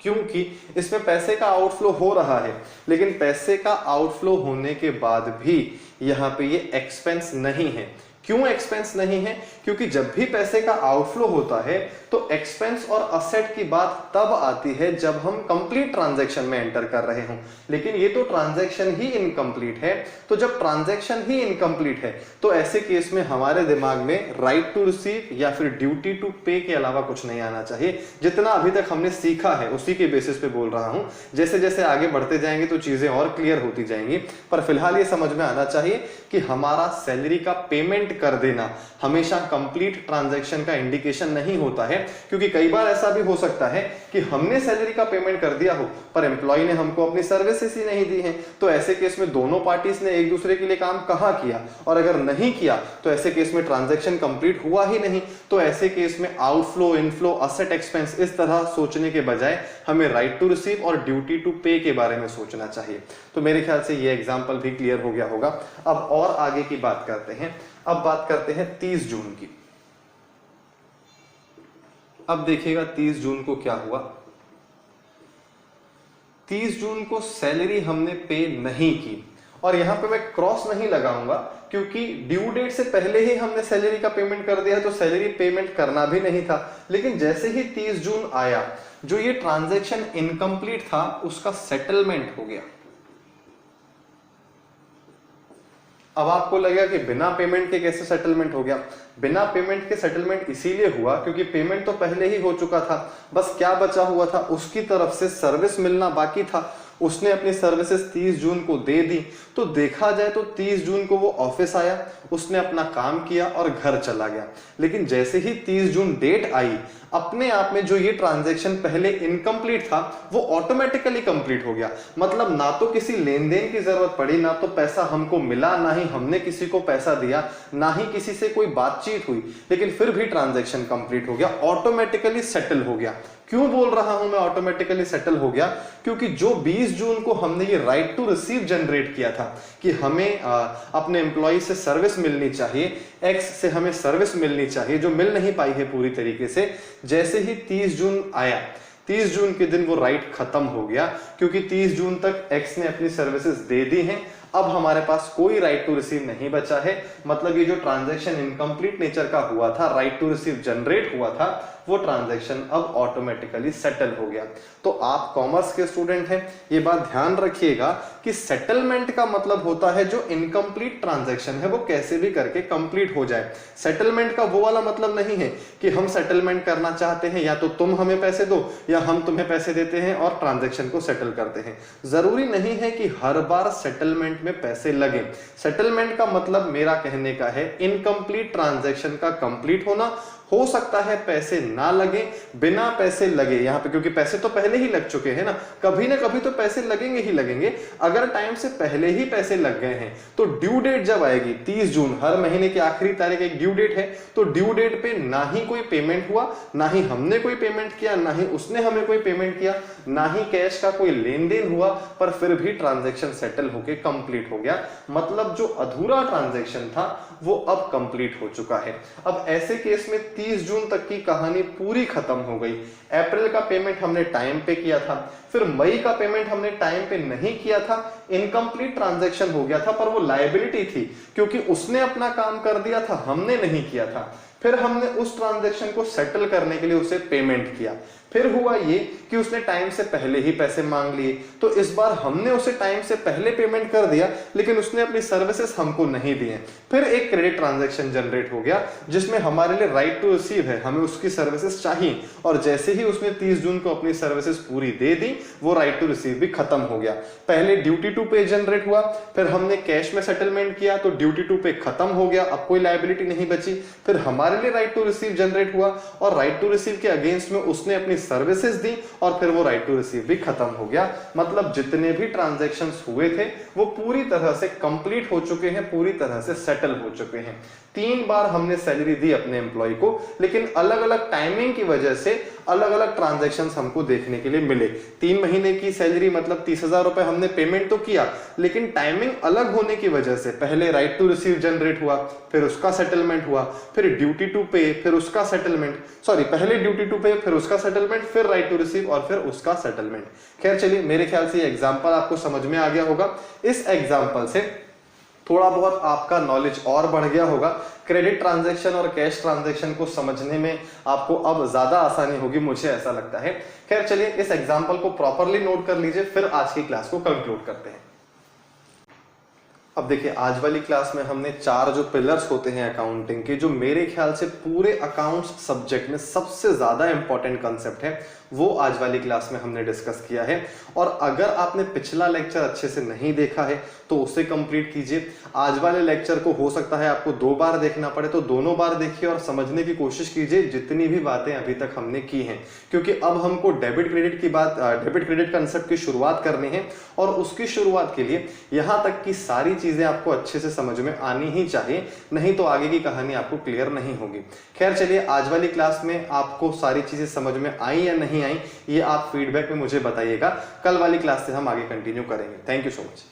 क्योंकि इसमें पैसे का आउटफ्लो हो रहा है, लेकिन पैसे का आउटफ्लो होने के बाद भी यहां पे ये एक्सपेंस नहीं है। क्यों एक्सपेंस नहीं है? क्योंकि जब भी पैसे का आउटफ्लो होता है तो एक्सपेंस और असेट की बात तब आती है जब हम कंप्लीट ट्रांजैक्शन में एंटर कर रहे हों, लेकिन ये तो ट्रांजैक्शन ही इनकम्प्लीट है। तो जब ट्रांजैक्शन ही इनकम्प्लीट है तो ऐसे केस में हमारे दिमाग में राइट टू रिसीव या फिर ड्यूटी टू पे के अलावा कुछ नहीं आना चाहिए। जितना अभी तक हमने सीखा है उसी के बेसिस पे बोल रहा हूं, जैसे जैसे आगे बढ़ते जाएंगे तो चीजें और क्लियर होती जाएंगी। पर फिलहाल ये समझ में आना चाहिए कि हमारा सैलरी का पेमेंट कर देना हमेशा कंप्लीट ट्रांजैक्शन का इंडिकेशन नहीं होता है, क्योंकि कई बार ऐसा भी हो सकता है कि हमने सैलरी का पेमेंट कर दिया हो पर एम्प्लॉय ने हमको अपनी सर्विसेज ही नहीं दी हैं। तो ऐसे केस में दोनों पार्टीज ने एक दूसरे के लिए काम कहाँ किया, और अगर नहीं किया तो ऐसे केस में ट्रांजैक्शन कंप्लीट हुआ ही नहीं। तो ऐसे केस में आउटफ्लो, इनफ्लो, असेट, एक्सपेंस इस तरह सोचने के बजाय हमें राइट टू रिसीव और ड्यूटी टू पे के बारे में सोचना चाहिए। तो मेरे ख्याल से ये एग्जाम्पल भी क्लियर हो गया होगा। अब और आगे की बात करते हैं। अब बात करते हैं 30 जून की। अब देखिएगा 30 जून को क्या हुआ। 30 जून को सैलरी हमने पे नहीं की, और यहां पे मैं क्रॉस नहीं लगाऊंगा क्योंकि ड्यू डेट से पहले ही हमने सैलरी का पेमेंट कर दिया, तो सैलरी पेमेंट करना भी नहीं था। लेकिन जैसे ही 30 जून आया, जो ये ट्रांजैक्शन इनकम्प्लीट था उसका सेटलमेंट हो गया। अब आपको लगेगा कि बिना पेमेंट के कैसे सेटलमेंट हो गया? बिना पेमेंट के सेटलमेंट इसीलिए हुआ क्योंकि पेमेंट तो पहले ही हो चुका था, बस क्या बचा हुआ था, उसकी तरफ से सर्विस मिलना बाकी था। उसने अपनी सर्विसेज 30 जून को दे दी। तो देखा जाए तो 30 जून को वो ऑफिस आया, उसने अपना काम किया और घर चला गया। लेकिन जैसे ही 30 जून डेट आई, अपने आप में जो ये ट्रांजैक्शन पहले इनकम्प्लीट था वो ऑटोमेटिकली कंप्लीट हो गया। मतलब ना तो किसी लेन देन की जरूरत पड़ी, ना तो पैसा हमको मिला, ना ही हमने किसी को पैसा दिया, ना ही किसी से कोई बातचीत हुई, लेकिन फिर भी ट्रांजैक्शन कंप्लीट हो गया, ऑटोमेटिकली सेटल हो गया। क्यों बोल रहा हूं मैं ऑटोमेटिकली सेटल हो गया? क्योंकि जो 20 जून को हमने ये राइट टू रिसीव जनरेट किया था कि हमें अपने एम्प्लॉय से सर्विस मिलनी चाहिए, एक्स से हमें सर्विस मिलनी चाहिए जो मिल नहीं पाई है पूरी तरीके से, जैसे ही 30 जून आया, 30 जून के दिन वो राइट खत्म हो गया, क्योंकि 30 जून तक एक्स ने अपनी सर्विसेज दे दी हैं। अब हमारे पास कोई राइट टू रिसीव नहीं बचा है। मतलब ये जो ट्रांजैक्शन इनकम्प्लीट नेचर का हुआ था, राइट टू रिसीव जनरेट हुआ था, वो ट्रांजैक्शन अब ऑटोमेटिकली सेटल हो गया। तो आप कॉमर्स के स्टूडेंट हैं, ये बात ध्यान रखिएगा कि सेटलमेंट का मतलब होता है जो इनकम्प्लीट ट्रांजैक्शन है वो कैसे भी करके कंप्लीट हो जाए। सेटलमेंट का वो वाला मतलब नहीं है कि हम सेटलमेंट करना चाहते हैं, या तो तुम हमें पैसे दो या हम तुम्हें पैसे देते हैं और ट्रांजैक्शन को सेटल करते हैं। जरूरी नहीं है कि हर बार सेटलमेंट में पैसे लगे। सेटलमेंट का मतलब मेरा कहने का है इनकम्प्लीट ट्रांजैक्शन का कंप्लीट होना। हो सकता है पैसे ना लगे, बिना पैसे लगे यहां पे, क्योंकि पैसे तो पहले ही लग चुके हैं ना कभी तो पैसे लगेंगे ही लगेंगे। अगर टाइम से पहले ही पैसे लग गए हैं तो ड्यू डेट जब आएगी 30 जून, हर महीने की आखिरी तारीख एक ड्यू डेट है, तो ड्यू डेट पे ना ही कोई पेमेंट हुआ, ना ही हमने कोई पेमेंट किया, ना ही उसने हमें कोई पेमेंट किया, ना ही कैश का कोई लेन देन हुआ, पर फिर भी ट्रांजैक्शन सेटल होके कंप्लीट हो गया। मतलब जो अधूरा ट्रांजैक्शन था वो अब कंप्लीट हो चुका है। अब ऐसे केस में 30 जून तक की कहानी पूरी खत्म हो गई। अप्रैल का पेमेंट हमने टाइम पे किया था, फिर मई का पेमेंट हमने टाइम पे नहीं किया था, इनकम्प्लीट ट्रांजैक्शन हो गया था, पर वो लायबिलिटी थी क्योंकि उसने अपना काम कर दिया था, हमने नहीं किया था। फिर हमने उस ट्रांजैक्शन को सेटल करने के लिए उसे पेमेंट किया। फिर हुआ ये कि उसने टाइम से पहले ही पैसे मांग लिए, तो इस बार हमने उसे टाइम से पहले पेमेंट कर दिया, लेकिन उसने अपनी सर्विसेज हमको नहीं दिए। फिर एक क्रेडिट ट्रांजैक्शन जनरेट हो गया जिसमें हमारे लिए राइट टू रिसीव है, हमें उसकी सर्विसेज चाहिए, और जैसे ही उसने 30 जून को अपनी सर्विसेज पूरी दे दी, वो राइट टू रिसीव भी खत्म हो गया। पहले ड्यूटी टू पे जनरेट हुआ, फिर हमने कैश में सेटलमेंट किया तो ड्यूटी टू पे खत्म हो गया, अब कोई लायबिलिटी नहीं बची। फिर हमारे लिए राइट टू रिसीव जनरेट हुआ और राइट टू रिसीव के अगेंस्ट में उसने अपनी सर्विसेज दी और फिर वो राइट टू रिसीव भी खत्म हो गया। मतलब जितने भी ट्रांजैक्शंस हुए थे वो पूरी तरह से कंप्लीट हो चुके हैं, पूरी तरह से सेटल हो चुके हैं। 3 बार हमने सैलरी दी अपने एम्प्लॉय को, लेकिन अलग अलग टाइमिंग की वजह से अलग अलग ट्रांजैक्शंस हमको देखने के लिए मिले। 3 महीने की सैलरी मतलब 30,000 रुपए हमने पेमेंट तो किया, लेकिन टाइमिंग अलग होने की वजह से पहले राइट टू रिसीव जनरेट हुआ, फिर उसका सेटलमेंट हुआ, फिर ड्यूटी टू पे, फिर उसका सेटलमेंट, सॉरी पहले ड्यूटी टू पे, फिर उसका सेटलमेंट, फिर राइट टू रिसीव और फिर उसका सेटलमेंट। खैर चलिए, मेरे ख्याल से ये एग्जांपल आपको समझ में आ गया होगा। इस एग्जांपल से थोड़ा बहुत आपका नॉलेज और बढ़ गया होगा। क्रेडिट ट्रांजैक्शन और कैश ट्रांजैक्शन को समझने में आपको अब ज्यादा आसानी होगी, मुझे ऐसा लगता है। खैर चलिए, इस एग्जांपल को प्रॉपरली नोट कर लीजिए, फिर आज की क्लास को कंक्लूड करते हैं। अब देखिए, आज वाली क्लास में हमने 4 जो पिलर्स होते हैं अकाउंटिंग के, जो मेरे ख्याल से पूरे अकाउंट्स सब्जेक्ट में सबसे ज्यादा इंपॉर्टेंट कंसेप्ट है, वो आज वाली क्लास में हमने डिस्कस किया है। और अगर आपने पिछला लेक्चर अच्छे से नहीं देखा है तो उसे कंप्लीट कीजिए। आज वाले लेक्चर को हो सकता है आपको 2 बार देखना पड़े, तो दोनों बार देखिए और समझने की कोशिश कीजिए जितनी भी बातें अभी तक हमने की हैं, क्योंकि अब हमको डेबिट क्रेडिट कंसेप्ट की शुरुआत करनी है, और उसकी शुरुआत के लिए यहाँ तक की सारी चीजें आपको अच्छे से समझ में आनी ही चाहिए, नहीं तो आगे की कहानी आपको क्लियर नहीं होगी। खैर चलिए, आज वाली क्लास में आपको सारी चीजें समझ में आई या नहीं आई, ये आप फीडबैक में मुझे बताइएगा। कल वाली क्लास से हम आगे कंटिन्यू करेंगे। Thank you so much.